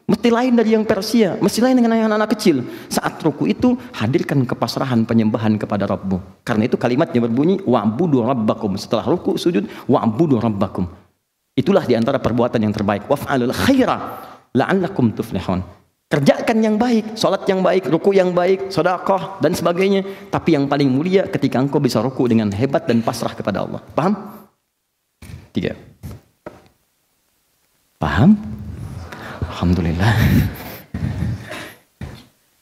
Speaker 1: mesti lain dari yang Persia, mesti lain dengan yang anak-anak kecil. Saat ruku itu, hadirkan kepasrahan penyembahan kepada Rabbmu. Karena itu kalimatnya berbunyi, wa'budu rabbakum. Setelah ruku, sujud, wa'budu rabbakum. Itulah diantara perbuatan yang terbaik. Waf'alul khaira la'allakum tuflihun. Kerjakan yang baik, sholat yang baik, ruku yang baik, sedekah dan sebagainya. Tapi yang paling mulia ketika engkau bisa ruku dengan hebat dan pasrah kepada Allah. Paham? 3. Paham? Alhamdulillah.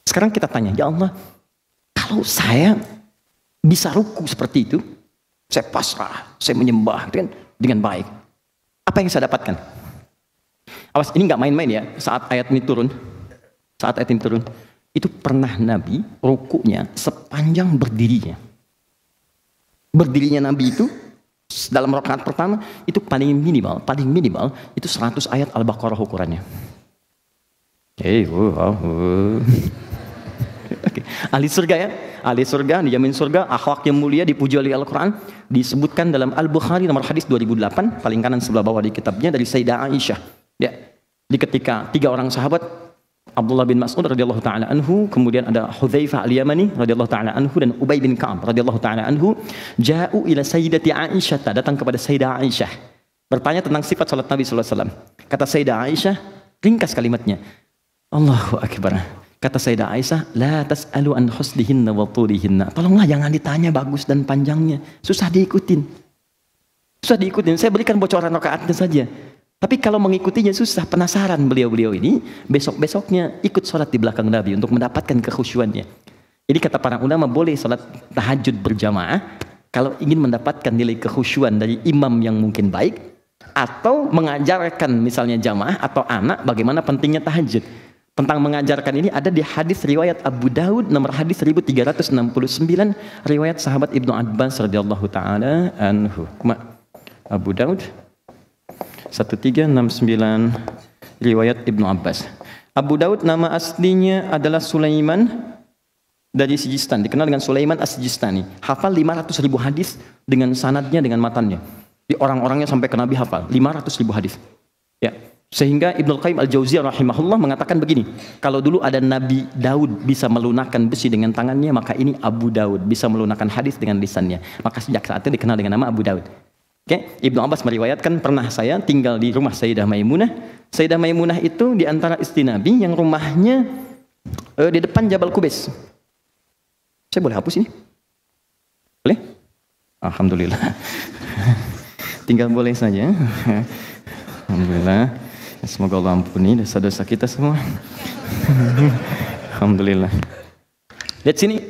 Speaker 1: Sekarang kita tanya, ya Allah, kalau saya bisa ruku seperti itu, saya pasrah, saya menyembah dengan baik, apa yang saya dapatkan? Awas, ini nggak main-main ya. Saat ayat ini turun, itu pernah Nabi rukunya sepanjang berdirinya. Berdirinya Nabi itu dalam rakaat pertama itu paling minimal itu 100 ayat Al-Baqarah ukurannya. Okay. Ahli surga ya, ahli surga dijamin surga, akhlak yang mulia, dipuji oleh Al-Quran. Disebutkan dalam Al-Bukhari nomor hadis 2008 paling kanan sebelah bawah di kitabnya dari Sayyidah Aisyah ya, di ketika 3 orang sahabat, Abdullah bin Mas'ud radhiyallahu taala anhu, kemudian ada Hudzaifah al-Yamani radhiyallahu taala anhu, dan Ubay bin Ka'ab radhiyallahu taala anhu, ja'u ila Sayyidati Aisyah, datang kepada Sayyidah Aisyah bertanya tentang sifat salat Nabi sallallahu alaihi wasallam. Kata Sayyidah Aisyah, ringkas kalimatnya, Allahu akbar. Kata Sayyidah Aisyah, la tas'alu an husnihinna wa tulihinna. Tolonglah jangan ditanya bagus dan panjangnya. Susah diikutin. Susah diikutin. Saya berikan bocoran rakaatnya saja. Tapi kalau mengikutinya susah, penasaran beliau-beliau ini, besok-besoknya ikut sholat di belakang Nabi untuk mendapatkan kekhusyuannya. Jadi kata para ulama, boleh sholat tahajud berjamaah kalau ingin mendapatkan nilai kekhusyuan dari imam yang mungkin baik, atau mengajarkan misalnya jamaah atau anak bagaimana pentingnya tahajud. Tentang mengajarkan ini ada di hadis riwayat Abu Daud nomor hadis 1369, riwayat sahabat Ibnu Abbas radhiyallahu taala anhu. Abu Daud 1369, riwayat Ibnu Abbas. Abu Daud nama aslinya adalah Sulaiman dari Sijistan, dikenal dengan Sulaiman As-Sijistani. Hafal 500.000 hadis dengan sanadnya, dengan matannya. Di orang-orangnya sampai ke Nabi hafal 500.000 hadis. Ya. Sehingga Ibnu Qayyim Al-Jauziyah rahimahullah mengatakan begini, kalau dulu ada Nabi Daud bisa melunakkan besi dengan tangannya, maka ini Abu Daud bisa melunakkan hadis dengan lisannya. Maka sejak saat itu dikenal dengan nama Abu Daud. Oke, Ibnu Abbas meriwayatkan, pernah saya tinggal di rumah Sayyidah Maimunah. Sayyidah Maimunah itu di antara istri Nabi yang rumahnya di depan Jabal Qubais. Saya boleh hapus ini? Boleh? Alhamdulillah. Tinggal boleh saja. Alhamdulillah. Semoga Allah ampuni dosa-dosa kita semua. Alhamdulillah. Lihat sini.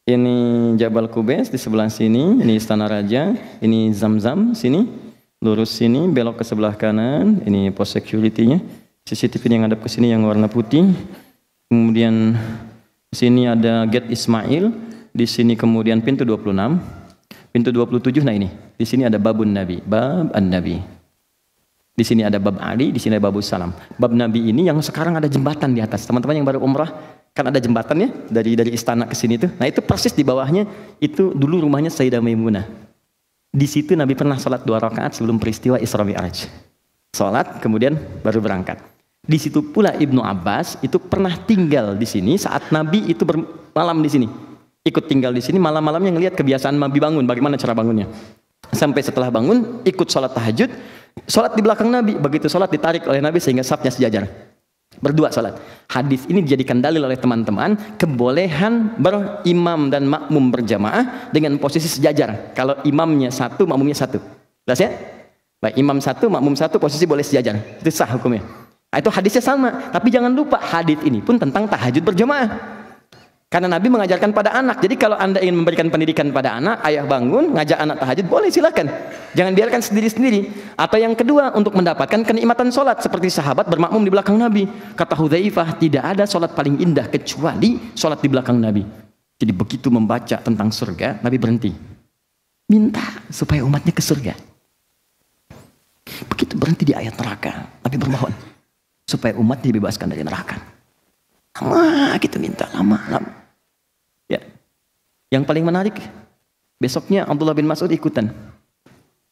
Speaker 1: Ini Jabal Qubais di sebelah sini. Ini Istana Raja. Ini Zam-Zam sini. Lurus sini, belok ke sebelah kanan. Ini pos security-nya. CCTV yang ngadap ke sini yang warna putih. Kemudian sini ada Gate Ismail. Di sini kemudian pintu 26. Pintu 27, nah ini. Di sini ada Babun Nabi. Bab An-Nabi. Di sini ada bab Ali, di sini ada babus salam. Bab Nabi ini yang sekarang ada jembatan di atas. Teman-teman yang baru umrah, kan ada jembatannya dari istana ke sini tuh. Nah itu persis di bawahnya itu dulu rumahnya Sayyidah Maimunah. Di situ Nabi pernah sholat 2 rakaat sebelum peristiwa Isra Mi'raj. Sholat kemudian baru berangkat. Di situ pula Ibnu Abbas itu pernah tinggal di sini saat Nabi itu bermalam di sini. Ikut tinggal di sini, malam-malamnya ngelihat kebiasaan Nabi bangun, bagaimana cara bangunnya. Sampai setelah bangun ikut sholat tahajud. Sholat di belakang Nabi, begitu sholat ditarik oleh Nabi sehingga safnya sejajar. Berdua sholat. Hadis ini dijadikan dalil oleh teman-teman kebolehan berimam dan makmum berjamaah dengan posisi sejajar. Kalau imamnya satu, makmumnya satu. Jelas ya? Baik, imam satu, makmum satu, posisi boleh sejajar. Itu sah hukumnya. Nah, itu hadisnya sama. Tapi jangan lupa hadis ini pun tentang tahajud berjamaah. Karena Nabi mengajarkan pada anak. Jadi kalau Anda ingin memberikan pendidikan pada anak, ayah bangun, ngajak anak tahajud, boleh silakan. Jangan biarkan sendiri-sendiri. Atau yang kedua, untuk mendapatkan kenikmatan sholat. Seperti sahabat bermakmum di belakang Nabi. Kata Hudzaifah, tidak ada sholat paling indah kecuali sholat di belakang Nabi. Jadi begitu membaca tentang surga, Nabi berhenti. Minta supaya umatnya ke surga. Begitu berhenti di ayat neraka, Nabi bermohon supaya umat dibebaskan dari neraka. Lama gitu minta, lama. Ya. Yang paling menarik, besoknya Abdullah bin Mas'ud ikutan.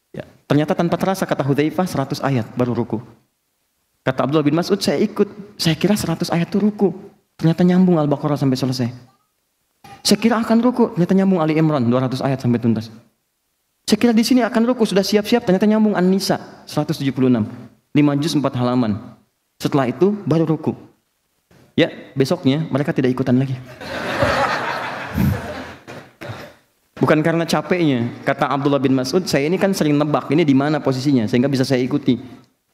Speaker 1: Ya. Ternyata tanpa terasa, kata Hudzaifah, 100 ayat baru ruku. Kata Abdullah bin Mas'ud, saya ikut. Saya kira 100 ayat itu ruku. Ternyata nyambung Al-Baqarah sampai selesai. Saya kira akan ruku. Ternyata nyambung Ali Imran 200 ayat sampai tuntas. Saya kira di sini akan ruku, sudah siap-siap. Ternyata nyambung An-Nisa 176. 5 juz 4 halaman. Setelah itu baru ruku. Ya, besoknya mereka tidak ikutan lagi. Bukan karena capeknya. Kata Abdullah bin Mas'ud, saya ini kan sering nebak ini di mana posisinya sehingga bisa saya ikuti.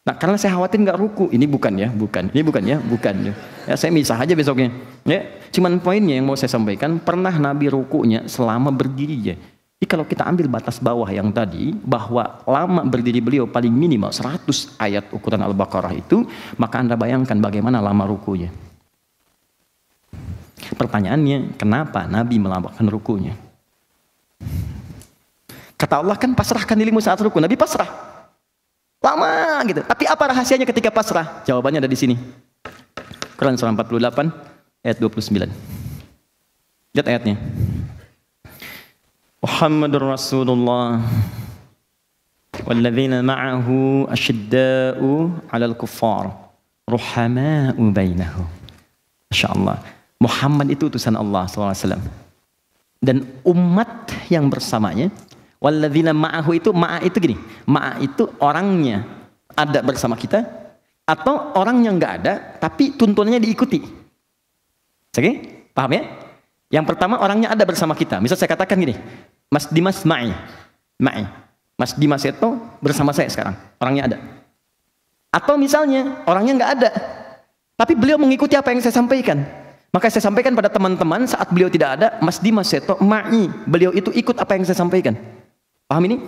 Speaker 1: Nah, karena saya khawatir nggak ruku. Ini bukan ya, bukan. Ini bukan ya, bukan. Ya, saya misah aja besoknya. Ya, cuman poinnya yang mau saya sampaikan, pernah Nabi rukunya selama berdiri ya. Jadi kalau kita ambil batas bawah yang tadi, bahwa lama berdiri beliau paling minimal 100 ayat ukuran Al-Baqarah itu, maka Anda bayangkan bagaimana lama rukunya. Pertanyaannya, kenapa Nabi melambangkan rukunya? Kata Allah kan pasrahkan dirimu saat ruku. Nabi pasrah. Lama gitu. Tapi apa rahasianya ketika pasrah? Jawabannya ada di sini. Quran surah 48 ayat 29. Lihat ayatnya. Muhammadur Rasulullah walladzina ma'ahu asyidda'u 'alal kuffar ruhama'u bainahum. Masyaallah. Muhammad itu utusan Allah SAW. Dan umat yang bersamanya, walladzina ma'ahu itu, ma'a itu gini, ma'a itu orangnya ada bersama kita, atau orang yang nggak ada, tapi tuntunannya diikuti. Oke? Paham ya? Yang pertama orangnya ada bersama kita. Misal saya katakan gini, Mas Dimas ma'i. Mas Dimas itu bersama saya sekarang, orangnya ada. Atau misalnya orangnya nggak ada, tapi beliau mengikuti apa yang saya sampaikan. Maka saya sampaikan pada teman-teman saat beliau tidak ada, Mas Dimas itu ma'i, beliau itu ikut apa yang saya sampaikan. Paham ini?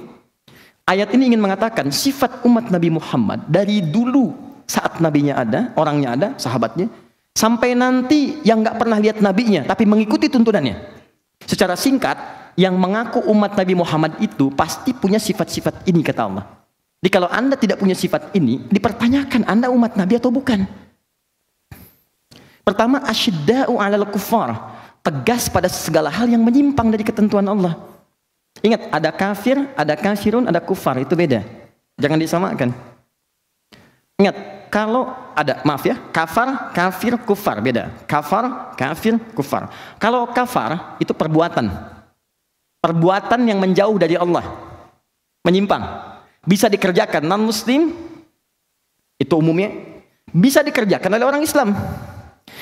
Speaker 1: Ayat ini ingin mengatakan sifat umat Nabi Muhammad dari dulu saat nabinya ada, orangnya ada, sahabatnya, sampai nanti yang nggak pernah lihat nabinya tapi mengikuti tuntunannya. Secara singkat, yang mengaku umat Nabi Muhammad itu pasti punya sifat-sifat ini, kata Allah. Jadi kalau Anda tidak punya sifat ini, dipertanyakan Anda umat Nabi atau bukan. Pertama, asyidda'u 'alal kuffar, tegas pada segala hal yang menyimpang dari ketentuan Allah. Ingat, ada kafir, ada kafirun, ada kufar, itu beda. Jangan disamakan. Ingat, kalau ada, maaf ya, kafar, kafir, kufar, beda. Kafar, kafir, kufar. Kalau kafar, itu perbuatan. Perbuatan yang menjauh dari Allah. Menyimpang. Bisa dikerjakan non-muslim, itu umumnya, bisa dikerjakan oleh orang Islam.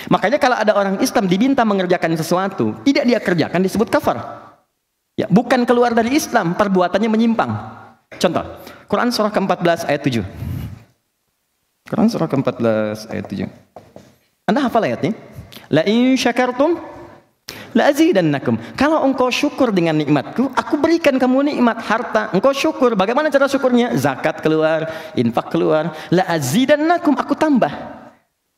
Speaker 1: Makanya kalau ada orang Islam diminta mengerjakan sesuatu, tidak dia kerjakan, disebut kafar. Ya, bukan keluar dari Islam, perbuatannya menyimpang. Contoh, Quran surah ke-14 ayat 7. Quran surah ke-14 ayat 7. Anda hafal ayatnya? La in syakartum la azidannakum. Kalau engkau syukur dengan nikmatku, aku berikan kamu nikmat harta. Engkau syukur, bagaimana cara syukurnya? Zakat keluar, infak keluar. La azidannakum, aku tambah.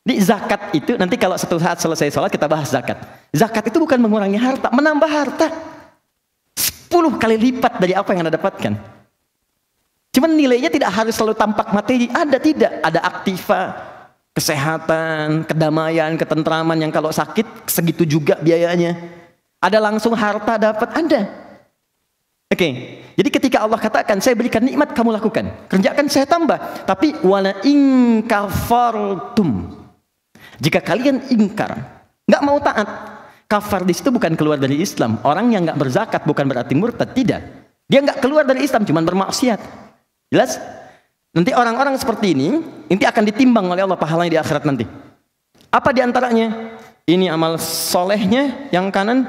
Speaker 1: Di zakat itu, nanti kalau satu saat selesai sholat kita bahas zakat. Zakat itu bukan mengurangi harta, menambah harta 10 kali lipat dari apa yang Anda dapatkan. Cuman nilainya tidak harus selalu tampak materi. Ada, tidak, ada aktiva, kesehatan, kedamaian, ketentraman yang kalau sakit segitu juga biayanya. Ada langsung harta dapat, ada. Oke, jadi ketika Allah katakan saya berikan nikmat kamu lakukan, kerjakan saya tambah. Tapi wala in kafartum, jika kalian ingkar, nggak mau taat, kafar di situ bukan keluar dari Islam. Orang yang nggak berzakat bukan berarti murtad, tidak. Dia nggak keluar dari Islam, cuma bermaksiat. Jelas? Nanti orang-orang seperti ini akan ditimbang oleh Allah pahalanya di akhirat nanti. Apa diantaranya? Ini amal solehnya yang kanan,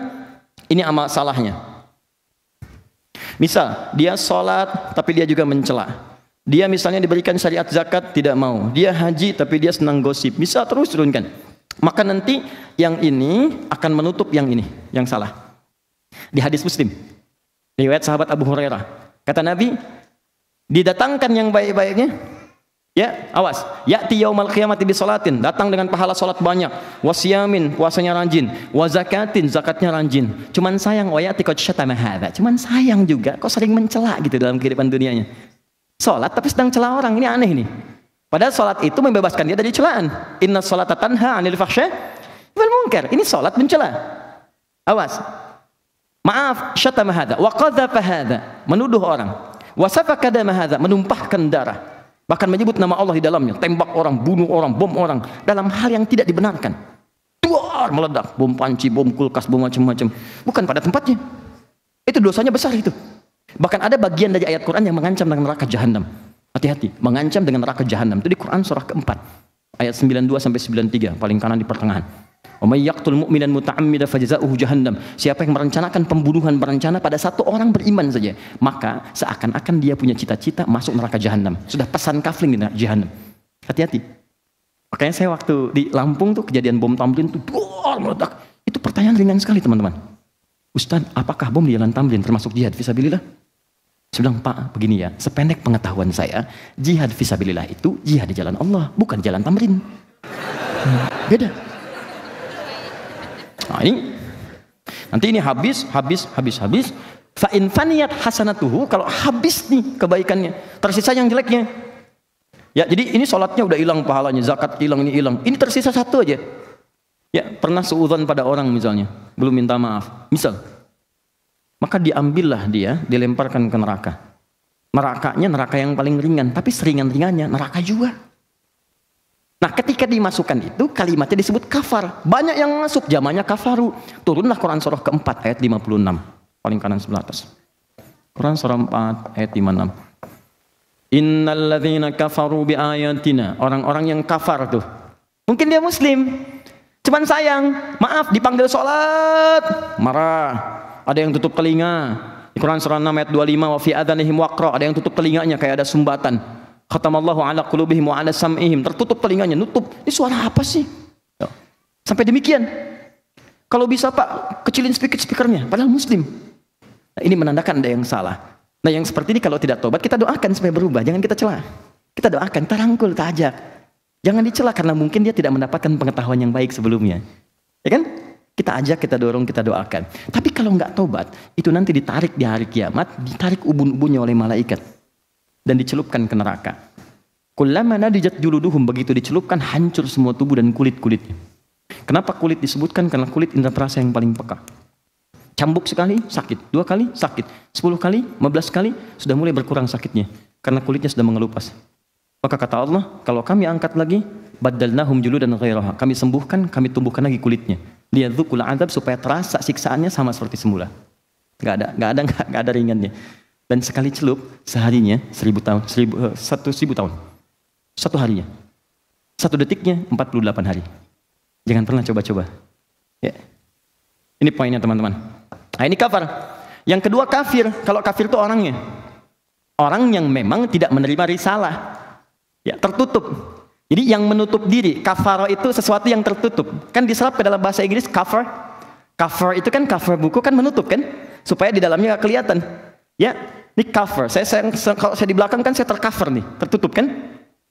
Speaker 1: ini amal salahnya. Misal dia sholat tapi dia juga mencela. Dia misalnya diberikan syariat zakat tidak mau. Dia haji tapi dia senang gosip. Bisa terus turunkan. Maka nanti yang ini akan menutup yang ini, yang salah. Di hadis Muslim, riwayat sahabat Abu Hurairah, kata Nabi, didatangkan yang baik-baiknya. Ya, awas. Ya'ti yaumal qiyamati bi sholatin, datang dengan pahala salat banyak, wasiyamin, puasanya rajin, wa zakatin, zakatnya rajin. Cuman sayang wa ya'ti qad syatama hadza. Cuman sayang juga kok sering mencela gitu dalam kehidupan dunianya. Salat tapi sedang cela orang, ini aneh ini. Padahal salat itu membebaskan dia dari celaan. Inna sholata tanha 'anil fahsya wal munkar. Ini salat mencela. Awas. Maaf, syatama hadza wa qadzafa hadza, menuduh orang. Wa safaka dama hadza, menumpahkan darah. Bahkan menyebut nama Allah di dalamnya, tembak orang, bunuh orang, bom orang dalam hal yang tidak dibenarkan. Duar meledak, bom panci, bom kulkas, bom macam-macam. Bukan pada tempatnya. Itu dosanya besar itu. Bahkan ada bagian dari ayat Quran yang mengancam dengan neraka jahanam. Hati-hati, mengancam dengan neraka jahanam. Itu di Quran surah keempat, ayat 92 sampai 93, paling kanan di pertengahan. Wa may yaqtul mu'minan muta'ammidan fajaza'uhu jahannam. Siapa yang merencanakan pembunuhan berencana pada satu orang beriman saja, maka seakan-akan dia punya cita-cita masuk neraka jahanam. Sudah pesan kafling di neraka jahanam. Hati-hati. Makanya saya waktu di Lampung tuh kejadian bom Tamrin tuh meledak. Itu pertanyaan ringan sekali teman-teman. Ustaz, apakah bom di jalan Tamrin termasuk jihad fisabilillah? Saya bilang, Pak, begini ya, sependek pengetahuan saya, jihad fisabilillah itu jihad di jalan Allah, bukan di jalan Tamrin. Beda. Nah, Nanti ini habis. Fa in faniyat hasanatuhu, kalau habis nih kebaikannya, tersisa yang jeleknya. Ya, jadi ini sholatnya udah hilang pahalanya, zakat hilang, ini hilang. Ini tersisa satu aja. Ya, pernah suudzon pada orang misalnya, belum minta maaf. Misal, maka diambillah dia, dilemparkan ke neraka. Nerakanya neraka yang paling ringan, tapi seringan-ringannya neraka juga. Nah, ketika dimasukkan itu, kalimatnya disebut kafar. Banyak yang masuk, jamannya kafaru. Turunlah Quran surah keempat ayat 56. Paling kanan sebelah atas. Quran surah 4 ayat 56. Innalladzina kafaru biayatina. Orang-orang yang kafar tuh. Mungkin dia muslim. Cuman sayang, maaf dipanggil sholat, marah. Ada yang tutup telinga. Di Quran surah 6 ayat 25. Wa fi adhanihim waqra. Ada yang tutup telinganya kayak ada sumbatan. Khatamallahu ala qulubihim wa ala sam'ihim. Tertutup telinganya, nutup. Ini suara apa sih? Sampai demikian. Kalau bisa Pak, kecilin speakernya, padahal muslim. Nah, ini menandakan ada yang salah. Nah, yang seperti ini kalau tidak tobat, kita doakan supaya berubah. Jangan kita celah. Kita doakan, kita rangkul, kita ajak. Jangan dicela karena mungkin dia tidak mendapatkan pengetahuan yang baik sebelumnya. Ya kan? Kita ajak, kita dorong, kita doakan. Tapi kalau nggak tobat, itu nanti ditarik di hari kiamat, ditarik ubun-ubunnya oleh malaikat. Dan dicelupkan ke neraka. Kullama nadijat juluduhum, begitu dicelupkan hancur semua tubuh dan kulit-kulitnya. Kenapa kulit disebutkan? Karena kulit indera perasa yang paling peka. Cambuk sekali sakit, 2 kali sakit, 10 kali, 15 kali sudah mulai berkurang sakitnya karena kulitnya sudah mengelupas. Maka kata Allah, kalau kami angkat lagi, baddalnahum juludan ghairaha. Kami sembuhkan, kami tumbuhkan lagi kulitnya. Liyadzuqul adzab, supaya terasa siksaannya sama seperti semula. Enggak ada ringannya. Dan sekali celup seharinya 1000 tahun, 1000 tahun. Satu harinya. 1 detiknya 48 hari. Jangan pernah coba-coba. Ya. Ini poinnya teman-teman. Nah, ini kafir. Yang kedua kafir. Kalau kafir itu orangnya. Orang yang memang tidak menerima risalah. Ya, tertutup. Jadi yang menutup diri. Kafara itu sesuatu yang tertutup. Kan diserap ke dalam bahasa Inggris cover. Cover itu kan cover buku kan menutup kan. Supaya di dalamnya nggak kelihatan. Ya, ini cover. Kalau saya di belakang kan saya tercover nih, tertutup kan?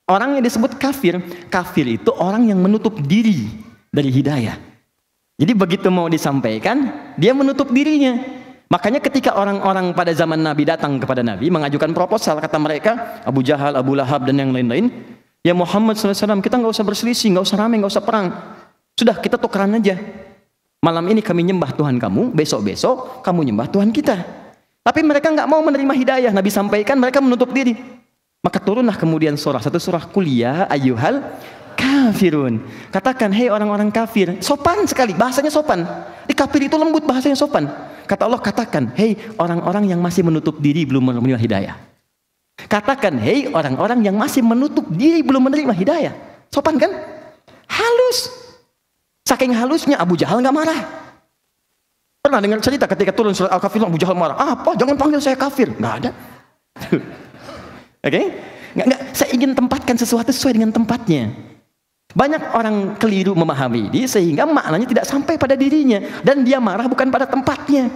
Speaker 1: Orang yang disebut kafir, kafir itu orang yang menutup diri dari hidayah. Jadi begitu mau disampaikan, dia menutup dirinya. Makanya ketika orang-orang pada zaman Nabi datang kepada Nabi mengajukan proposal, kata mereka, Abu Jahal, Abu Lahab dan yang lain-lain, ya Muhammad SAW, kita nggak usah berselisih, nggak usah ramai, nggak usah perang. Sudah kita tukeran aja. Malam ini kami nyembah Tuhan kamu, besok-besok kamu nyembah Tuhan kita. Tapi mereka nggak mau menerima hidayah. Nabi sampaikan, mereka menutup diri. Maka turunlah kemudian satu surah kuliah ayyuhal kafirun. Katakan, hei orang-orang kafir. Sopan sekali, bahasanya sopan. Di kafir itu lembut, bahasanya sopan. Kata Allah, katakan, hei orang-orang yang masih menutup diri belum menerima hidayah. Katakan, hei orang-orang yang masih menutup diri belum menerima hidayah. Sopan kan? Halus. Saking halusnya Abu Jahal nggak marah. Pernah dengar cerita ketika turun surat Al-Kafirun, Abu Jahal marah. Apa? Jangan panggil saya kafir. Nggak ada. Oke? Nggak. Saya ingin tempatkan sesuatu sesuai dengan tempatnya. Banyak orang keliru memahami ini sehingga maknanya tidak sampai pada dirinya. Dan dia marah bukan pada tempatnya.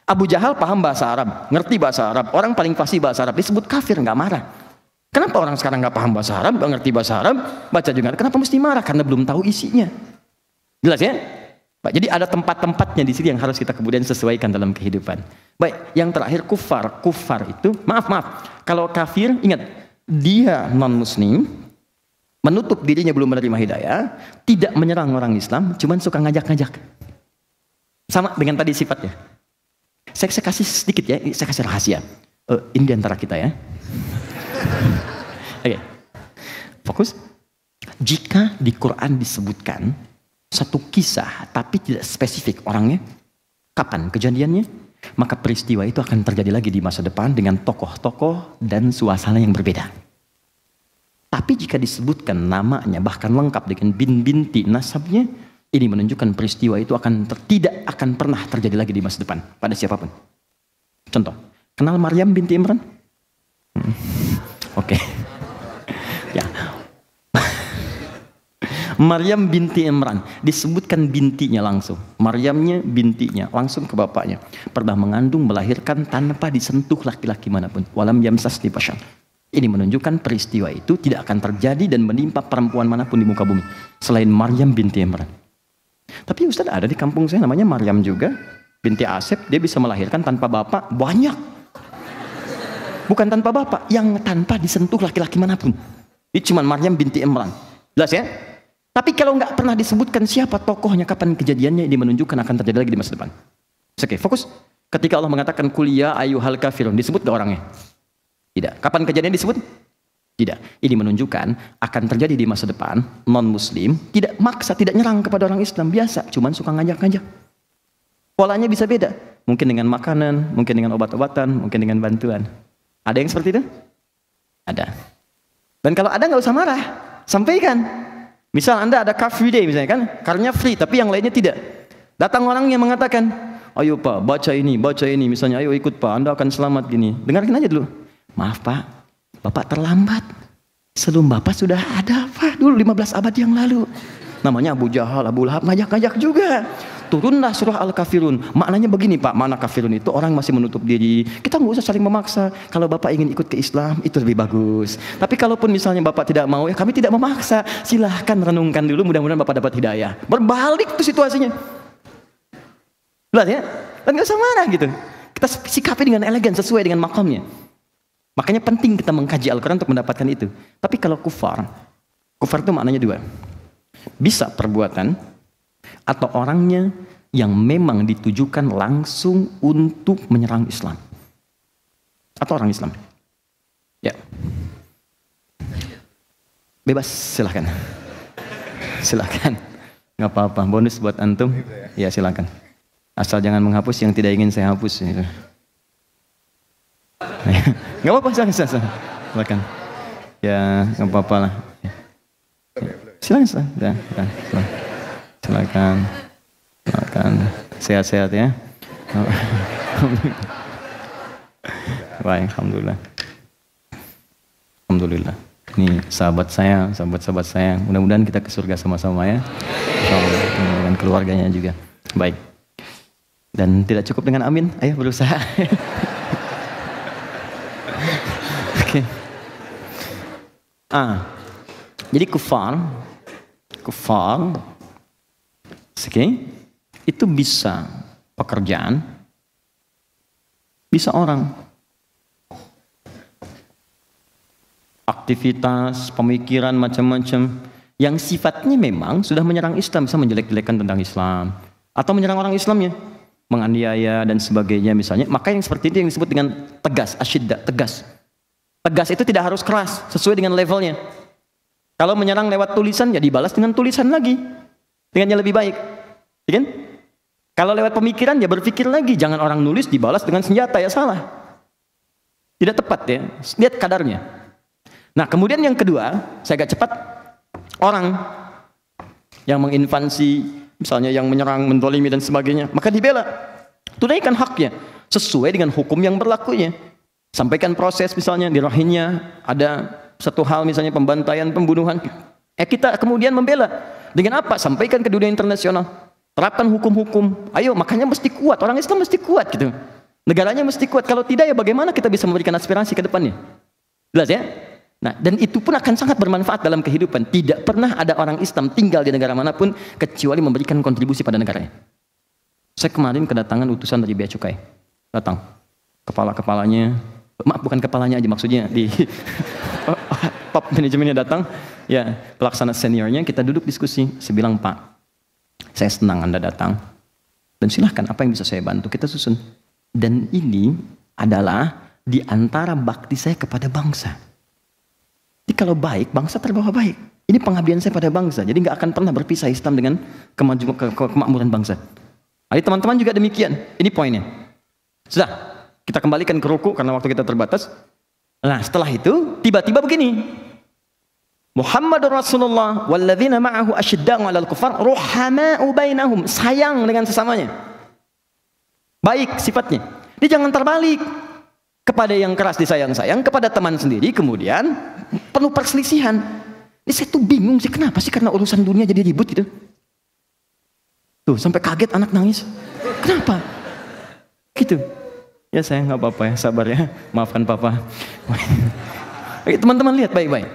Speaker 1: Abu Jahal paham bahasa Arab, ngerti bahasa Arab. Orang paling fasih bahasa Arab disebut kafir, nggak marah. Kenapa orang sekarang nggak paham bahasa Arab, nggak ngerti bahasa Arab, baca juga? Kenapa mesti marah? Karena belum tahu isinya. Jelas ya? Pak, jadi ada tempat-tempatnya di sini yang harus kita kemudian sesuaikan dalam kehidupan. Baik, yang terakhir kufar. Kufar itu, maaf. Kalau kafir, ingat, dia non-muslim, menutup dirinya belum menerima hidayah, tidak menyerang orang Islam, cuman suka ngajak-ngajak. Sama dengan tadi sifatnya. Saya kasih sedikit ya, saya kasih rahasia. Ini di antara kita ya. Oke. Fokus. Jika di Quran disebutkan satu kisah tapi tidak spesifik orangnya, kapan kejadiannya, maka peristiwa itu akan terjadi lagi di masa depan dengan tokoh-tokoh dan suasana yang berbeda. Tapi jika disebutkan namanya bahkan lengkap dengan binti nasabnya, ini menunjukkan peristiwa itu tidak akan pernah terjadi lagi di masa depan pada siapapun. Contoh, kenal Maryam binti Imran? Oke. Ya. Maryam binti Imran, disebutkan bintinya langsung. Maryamnya bintinya, langsung ke bapaknya. Pernah mengandung, melahirkan tanpa disentuh laki-laki manapun. Walam yamsasni bashar. Ini menunjukkan peristiwa itu tidak akan terjadi dan menimpa perempuan manapun di muka bumi selain Maryam binti Imran. Tapi Ustaz, ada di kampung saya namanya Maryam juga. binti Asep, dia bisa melahirkan tanpa bapak banyak. Bukan tanpa bapak, yang tanpa disentuh laki-laki manapun. Ini cuma Maryam binti Imran. Jelas ya? Tapi kalau nggak pernah disebutkan siapa tokohnya, kapan kejadiannya, ini menunjukkan akan terjadi lagi di masa depan. Oke, fokus. Ketika Allah mengatakan kuliah ayyuhal kafirun, disebut nggak orangnya? Tidak. Kapan kejadiannya disebut? Tidak. Ini menunjukkan akan terjadi di masa depan. Non-Muslim tidak maksa, tidak nyerang kepada orang Islam, biasa, cuman suka ngajak-ngajak. Polanya bisa beda. Mungkin dengan makanan, mungkin dengan obat-obatan, mungkin dengan bantuan. Ada yang seperti itu? Ada. Dan kalau ada nggak usah marah, sampaikan. Misal Anda ada car free day misalnya kan, car-nya free tapi yang lainnya tidak. Datang orang yang mengatakan, ayo Pak, baca ini, misalnya ayo ikut Pak, Anda akan selamat gini. Dengarkan aja dulu. Maaf Pak, Bapak terlambat. Sebelum Bapak sudah ada Pak, dulu 15 abad yang lalu. Namanya Abu Jahal, Abu Lahab, ngajak-ngajak juga. Turunlah surah Al-Kafirun. Maknanya begini Pak, mana kafirun itu orang masih menutup diri. Kita nggak usah saling memaksa. Kalau Bapak ingin ikut ke Islam, itu lebih bagus. Tapi kalaupun misalnya Bapak tidak mau, ya kami tidak memaksa. Silahkan renungkan dulu, mudah-mudahan Bapak dapat hidayah. Berbalik tuh situasinya. Jelas ya? Dan nggak usah marah gitu. Kita sikapi dengan elegan, sesuai dengan makamnya. Makanya penting kita mengkaji Al-Quran untuk mendapatkan itu. Tapi kalau kufar itu maknanya dua. Bisa perbuatan atau orangnya yang memang ditujukan langsung untuk menyerang Islam. Atau orang Islam. Ya. Bebas, silahkan. Silahkan. Nggak apa-apa, bonus buat antum. Ya silahkan. Asal jangan menghapus yang tidak ingin saya hapus. Nggak apa-apa, silahkan. Ya, nggak apa-apa lah. Silahkan. Silakan. Sehat-sehat ya. Baik, alhamdulillah. Alhamdulillah. Ini sahabat saya. Mudah-mudahan kita ke surga sama-sama ya. Dengan keluarganya juga. Baik. Dan tidak cukup dengan amin, ayo berusaha. Oke. Jadi kufar, itu bisa pekerjaan, bisa orang, aktivitas, pemikiran macam-macam yang sifatnya memang sudah menyerang Islam, bisa menjelek-jelekan tentang Islam atau menyerang orang Islamnya, menganiaya dan sebagainya misalnya. Maka yang seperti itu yang disebut dengan tegas, asyidda, tegas. Tegas itu tidak harus keras, sesuai dengan levelnya. Kalau menyerang lewat tulisan, ya dibalas dengan tulisan lagi, dengan yang lebih baik. Ya kan? Kalau lewat pemikiran, ya berpikir lagi. Jangan orang nulis dibalas dengan senjata, ya salah. Tidak tepat ya, lihat kadarnya. Nah kemudian yang kedua, saya agak cepat. Orang yang menginvasi, misalnya yang menyerang, mendolimi dan sebagainya, maka dibela. Tunaikan haknya, sesuai dengan hukum yang berlakunya. Sampaikan proses misalnya di rahimnya ada satu hal misalnya pembantaian, pembunuhan, kita kemudian membela dengan apa? Sampaikan ke dunia internasional, terapkan hukum-hukum. Ayo, makanya mesti kuat, orang Islam mesti kuat gitu, negaranya mesti kuat. Kalau tidak ya bagaimana kita bisa memberikan aspirasi ke depannya? Jelas ya? Nah, dan itu pun akan sangat bermanfaat dalam kehidupan. Tidak pernah ada orang Islam tinggal di negara manapun kecuali memberikan kontribusi pada negaranya. Saya kemarin kedatangan utusan dari Bea Cukai, datang kepala-kepalanya, bukan kepalanya aja, maksudnya di top manajemennya datang, ya pelaksana seniornya, kita duduk diskusi. Saya bilang, Pak, saya senang Anda datang dan silahkan apa yang bisa saya bantu kita susun. Dan ini adalah di antara bakti saya kepada bangsa. Jadi kalau baik, bangsa terbawa baik. Ini pengabdian saya pada bangsa, jadi nggak akan pernah berpisah Islam dengan kemakmuran bangsa. Jadi teman-teman juga demikian. Ini poinnya. Sudah, kita kembalikan ke ruku karena waktu kita terbatas. Nah setelah itu tiba-tiba begini, Muhammadur Rasulullah walladzina ma'ahu asyidda'u 'alal kufar ruhama'u bainahum, sayang dengan sesamanya, baik sifatnya. Dia jangan terbalik, kepada yang keras disayang-sayang, kepada teman sendiri kemudian penuh perselisihan. Ini saya tuh bingung sih, kenapa sih, karena urusan dunia jadi ribut gitu. Tuh sampai kaget anak nangis, kenapa gitu. Ya saya nggak apa-apa ya, sabar ya, maafkan papa. Teman-teman lihat baik-baik.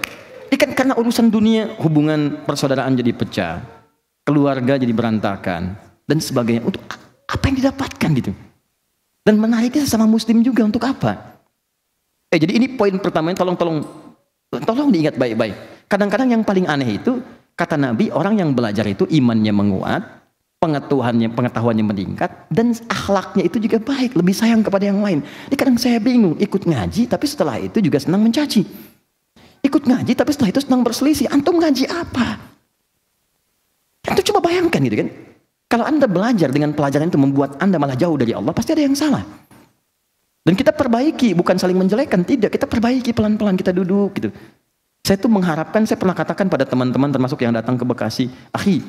Speaker 1: Ini kan karena urusan dunia, hubungan persaudaraan jadi pecah, keluarga jadi berantakan dan sebagainya. Untuk apa yang yang didapatkan gitu. Dan menariknya sesama muslim juga untuk apa? Jadi ini poin pertama, tolong diingat baik-baik. Kadang-kadang yang paling aneh itu, kata Nabi, orang yang belajar itu imannya menguat, pengetahuannya meningkat, dan akhlaknya itu juga baik, lebih sayang kepada yang lain. Jadi kadang saya bingung, ikut ngaji tapi setelah itu juga senang mencaci. Ikut ngaji tapi setelah itu senang berselisih. Antum ngaji apa? Antum coba bayangkan gitu kan. Kalau Anda belajar dengan pelajaran itu membuat Anda malah jauh dari Allah, pasti ada yang salah. Dan kita perbaiki, bukan saling menjelekkan, tidak. Kita perbaiki pelan-pelan, kita duduk gitu. Saya tuh mengharapkan, saya pernah katakan pada teman-teman termasuk yang datang ke Bekasi, akhi,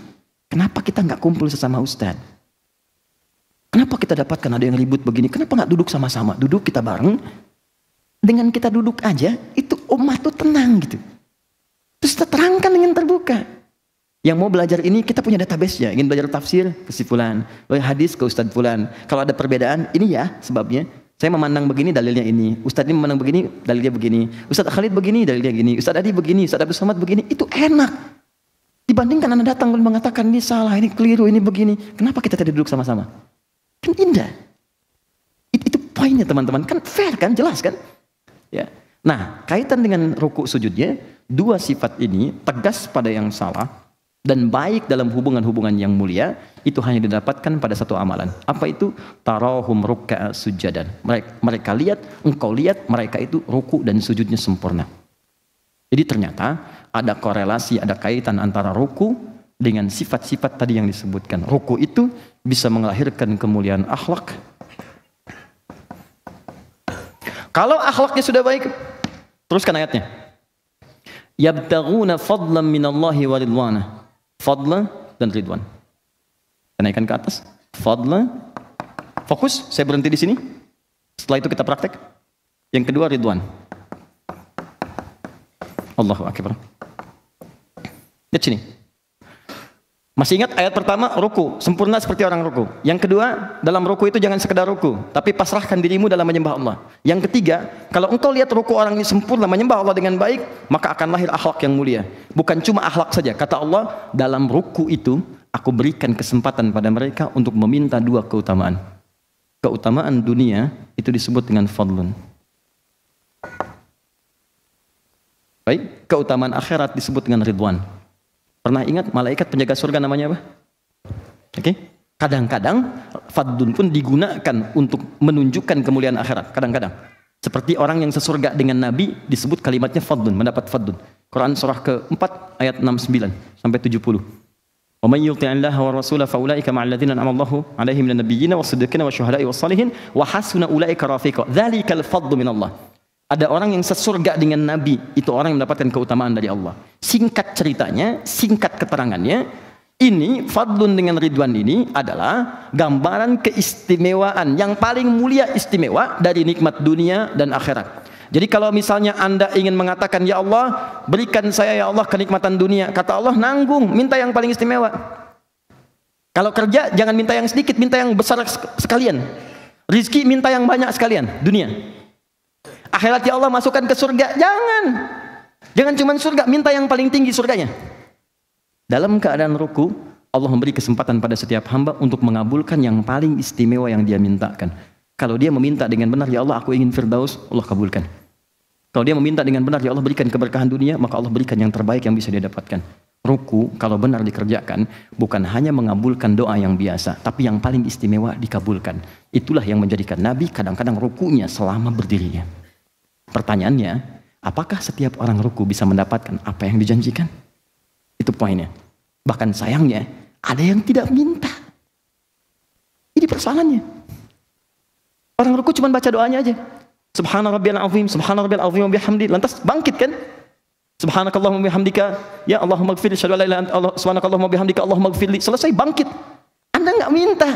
Speaker 1: kenapa kita nggak kumpul sesama ustaz? Kenapa kita dapatkan ada yang ribut begini? Kenapa nggak duduk sama-sama? Duduk kita bareng. Dengan kita duduk aja, itu umat tuh tenang gitu. Terus kita terangkan dengan terbuka. Yang mau belajar ini, kita punya database-nya. Ingin belajar tafsir, ke si fulan. Hadis, ke Ustadz fulan. Kalau ada perbedaan, ini ya sebabnya. Saya memandang begini, dalilnya ini. Ustadz ini memandang begini, dalilnya begini. Ustadz Khalid begini, dalilnya gini. Ustadz Adi begini, Ustadz Abdul Somad begini. Itu enak. Dibandingkan Anda datang dan mengatakan, ini salah, ini keliru, ini begini. Kenapa kita tidak duduk sama-sama? Kan indah. Itu poinnya teman-teman. Kan fair kan, jelas kan? Ya. Nah, kaitan dengan ruku sujudnya, dua sifat ini tegas pada yang salah dan baik dalam hubungan-hubungan yang mulia, itu hanya didapatkan pada satu amalan. Apa itu? Tarahum ruk'a sujadan. Mereka lihat, engkau lihat mereka itu ruku dan sujudnya sempurna. Jadi ternyata ada korelasi, ada kaitan antara ruku dengan sifat-sifat tadi yang disebutkan. Ruku itu bisa melahirkan kemuliaan akhlak. Kalau akhlaknya sudah baik, teruskan ayatnya. Yabtaghuna fadlan minallahi wa ridwana. Fadla dan ridwan. Naikkan ke atas. Fadla. Fokus, saya berhenti di sini. Setelah itu kita praktek. Yang kedua ridwan. Allahu akbar. Lihat sini. Masih ingat ayat pertama, ruku, sempurna seperti orang ruku. Yang kedua, dalam ruku itu jangan sekedar ruku, tapi pasrahkan dirimu dalam menyembah Allah. Yang ketiga, kalau engkau lihat ruku orang ini sempurna menyembah Allah dengan baik, maka akan lahir akhlak yang mulia. Bukan cuma akhlak saja, kata Allah, dalam ruku itu aku berikan kesempatan pada mereka untuk meminta dua keutamaan. Keutamaan dunia itu disebut dengan fadlun. Baik, keutamaan akhirat disebut dengan ridwan. Pernah ingat malaikat penjaga surga namanya apa? Oke. Kadang-kadang fadlun pun digunakan untuk menunjukkan kemuliaan akhirat. Kadang-kadang. Seperti orang yang sesurga dengan Nabi disebut kalimatnya fadlun, mendapat fadlun. Quran surah ke-4 ayat 69 sampai 70. Wa may yuti'illaha wa rasulahu fa ulaika ma'al ladzina an'ama Allahu 'alaihim minan nabiyyina was-siddiqina wasyuhada'i was-shalihin wa hasuna ulaika rafiqa. Dzalikal fadlu minallah. Ada orang yang sesurga dengan Nabi, itu orang yang mendapatkan keutamaan dari Allah. Singkat ceritanya, singkat keterangannya, ini fadlun dengan ridwan ini adalah gambaran keistimewaan yang paling mulia istimewa dari nikmat dunia dan akhirat. Jadi kalau misalnya Anda ingin mengatakan, ya Allah, berikan saya ya Allah kenikmatan dunia, kata Allah, nanggung, minta yang paling istimewa. Kalau kerja jangan minta yang sedikit, minta yang besar sekalian. Rizki minta yang banyak sekalian, dunia. Akhirat ya Allah masukkan ke surga, jangan cuma surga, minta yang paling tinggi surganya. Dalam keadaan ruku, Allah memberi kesempatan pada setiap hamba untuk mengabulkan yang paling istimewa yang dia mintakan. Kalau dia meminta dengan benar, ya Allah aku ingin Firdaus, Allah kabulkan. Kalau dia meminta dengan benar, ya Allah berikan keberkahan dunia, maka Allah berikan yang terbaik yang bisa dia dapatkan. Ruku kalau benar dikerjakan bukan hanya mengabulkan doa yang biasa, tapi yang paling istimewa dikabulkan. Itulah yang menjadikan Nabi kadang-kadang rukunya selama berdirinya. Pertanyaannya, apakah setiap orang ruku bisa mendapatkan apa yang dijanjikan? Itu poinnya. Bahkan sayangnya, ada yang tidak minta. Ini persoalannya. Orang ruku cuma baca doanya aja. Subhana rabbiyal azim, subhana rabbiyal azim wa bihamdi. Lantas bangkit kan? Subhanakallahumma bihamdika, ya Allahumma ighfirli, syahadu la ilaha illa anta, subhanakallahumma bihamdika, Allahumma ighfirli. Selesai bangkit. Anda nggak minta.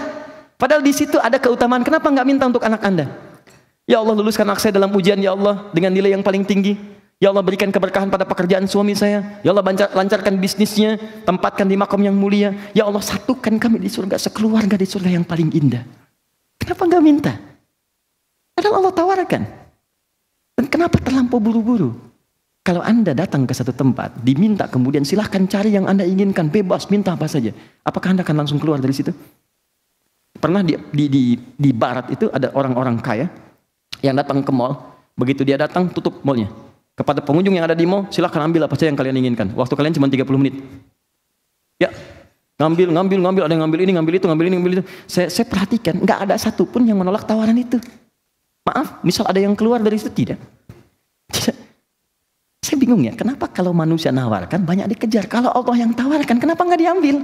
Speaker 1: Padahal di situ ada keutamaan. Kenapa nggak minta untuk anak Anda? Ya Allah, luluskan anak saya dalam ujian ya Allah dengan nilai yang paling tinggi. Ya Allah, berikan keberkahan pada pekerjaan suami saya. Ya Allah, lancarkan bisnisnya, tempatkan di makom yang mulia. Ya Allah, satukan kami di surga, sekeluarga di surga yang paling indah. Kenapa nggak minta? Padahal Allah tawarkan. Dan kenapa terlampau buru-buru? Kalau Anda datang ke satu tempat, diminta kemudian silahkan cari yang Anda inginkan, bebas minta apa saja. Apakah Anda akan langsung keluar dari situ? Pernah di barat itu ada orang-orang kaya yang datang ke mall. Begitu dia datang, tutup mallnya. Kepada pengunjung yang ada di mall, silakan ambil apa saja yang kalian inginkan. Waktu kalian cuma 30 menit. Ya, ngambil, ada yang ngambil ini, ngambil itu, ngambil ini, ngambil itu. Saya perhatikan, nggak ada satupun yang menolak tawaran itu. Maaf, misal ada yang keluar dari situ, tidak. Saya bingung ya, kenapa kalau manusia nawarkan banyak dikejar? Kalau Allah yang tawarkan, kenapa nggak diambil?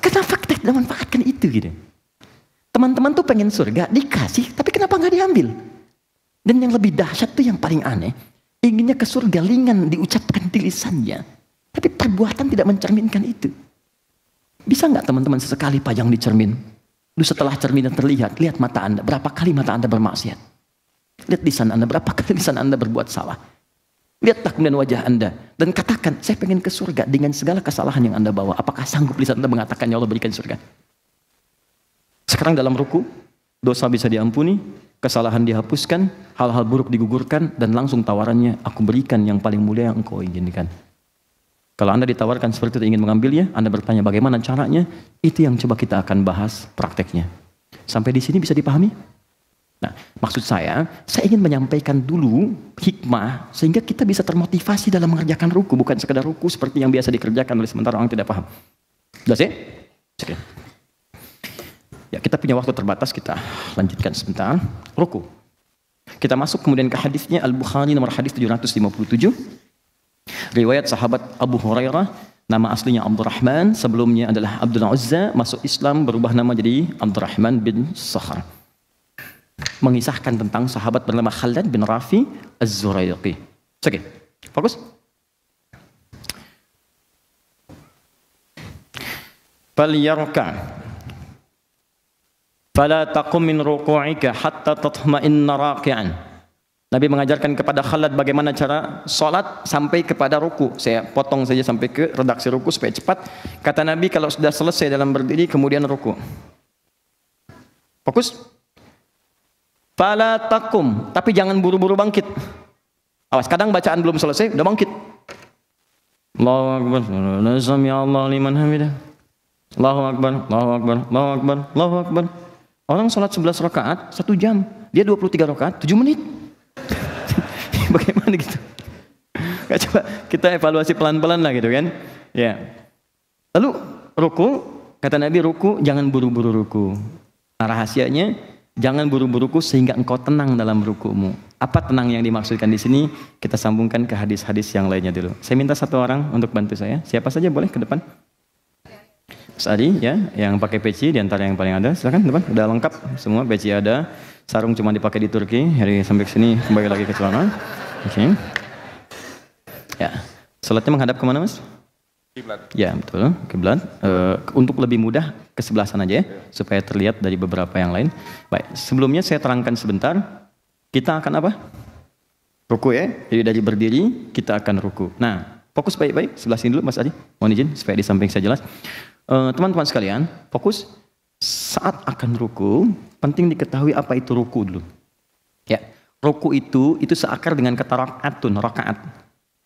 Speaker 1: Kenapa kita tidak manfaatkan itu gitu? Teman-teman tuh pengen surga, dikasih, tapi kenapa nggak diambil? Dan yang lebih dahsyat tuh yang paling aneh, inginnya ke surga ringan diucapkan di lisannya, tapi perbuatan tidak mencerminkan itu. Bisa nggak teman-teman sesekali pajang di cermin? Lalu setelah cermin terlihat, lihat mata Anda, berapa kali mata Anda bermaksiat? Lihat lisan Anda, berapa kali lisan Anda berbuat salah? Lihatlah kemudian wajah Anda dan katakan, saya pengen ke surga dengan segala kesalahan yang Anda bawa. Apakah sanggup lisan Anda mengatakan, ya Allah berikan surga? Sekarang dalam ruku, dosa bisa diampuni, kesalahan dihapuskan, hal-hal buruk digugurkan, dan langsung tawarannya, aku berikan yang paling mulia yang engkau inginkan. Kalau Anda ditawarkan seperti itu ingin mengambilnya, Anda bertanya bagaimana caranya, itu yang coba kita akan bahas prakteknya. Sampai di sini bisa dipahami? Nah, maksud saya ingin menyampaikan dulu hikmah sehingga kita bisa termotivasi dalam mengerjakan ruku, bukan sekedar ruku seperti yang biasa dikerjakan oleh sementara orang tidak paham. Jelas ya? Oke. Ya, kita punya waktu terbatas, kita lanjutkan sebentar. Ruku. Kita masuk kemudian ke hadisnya Al-Bukhari nomor hadis 757. Riwayat sahabat Abu Hurairah, nama aslinya Abdurrahman, sebelumnya adalah Abdul Uzza, masuk Islam berubah nama jadi Abdurrahman bin Sakhar. Mengisahkan tentang sahabat bernama Khalid bin Rafi Az-Zuraiqi. Oke, fokus. Falyarka fala taqum min ruku'ika hatta tatma'inna raki'an. Nabi mengajarkan kepada Khalid bagaimana cara sholat sampai kepada ruku. Saya potong saja sampai ke redaksi ruku supaya cepat. Kata Nabi, kalau sudah selesai dalam berdiri kemudian ruku. Fokus. Fala taqum, tapi jangan buru-buru bangkit. Awas, kadang bacaan belum selesai udah bangkit. Allahu Akbar, sami Allah liman hamidah. Allahu Akbar, Allahu Akbar, Allahu Akbar, Allahu Akbar. Orang sholat 11 rakaat 1 jam, dia 23 rakaat 7 menit. Bagaimana gitu? Gak, coba kita evaluasi pelan-pelan lah gitu kan. Ya. Lalu ruku, kata Nabi, ruku jangan buru-buru ruku. Nah, rahasianya jangan buru-buruku sehingga engkau tenang dalam rukumu. Apa tenang yang dimaksudkan di sini? Kita sambungkan ke hadis-hadis yang lainnya dulu. Saya minta satu orang untuk bantu saya. Siapa saja boleh ke depan. Mas Adi ya, yang pakai peci di antara yang paling ada. Silakan depan. Udah lengkap semua, peci ada. Sarung cuma dipakai di Turki. Hari sampai ke sini kembali lagi ke celana. Oke. Ya. Salatnya menghadap kemana, Mas? Kiblat. Ya, betul, kiblat. Untuk lebih mudah ke sebelah sana aja ya, supaya terlihat dari beberapa yang lain. Baik, sebelumnya saya terangkan sebentar. Kita akan apa? Ruku ya. Jadi dari berdiri kita akan ruku. Nah, fokus baik-baik sebelah sini dulu Mas Adi. Mohon izin supaya di samping saya jelas. Teman-teman sekalian, fokus. Saat akan ruku, penting diketahui apa itu ruku dulu. Ya, ruku itu seakar dengan kata rakaatun, rakaat.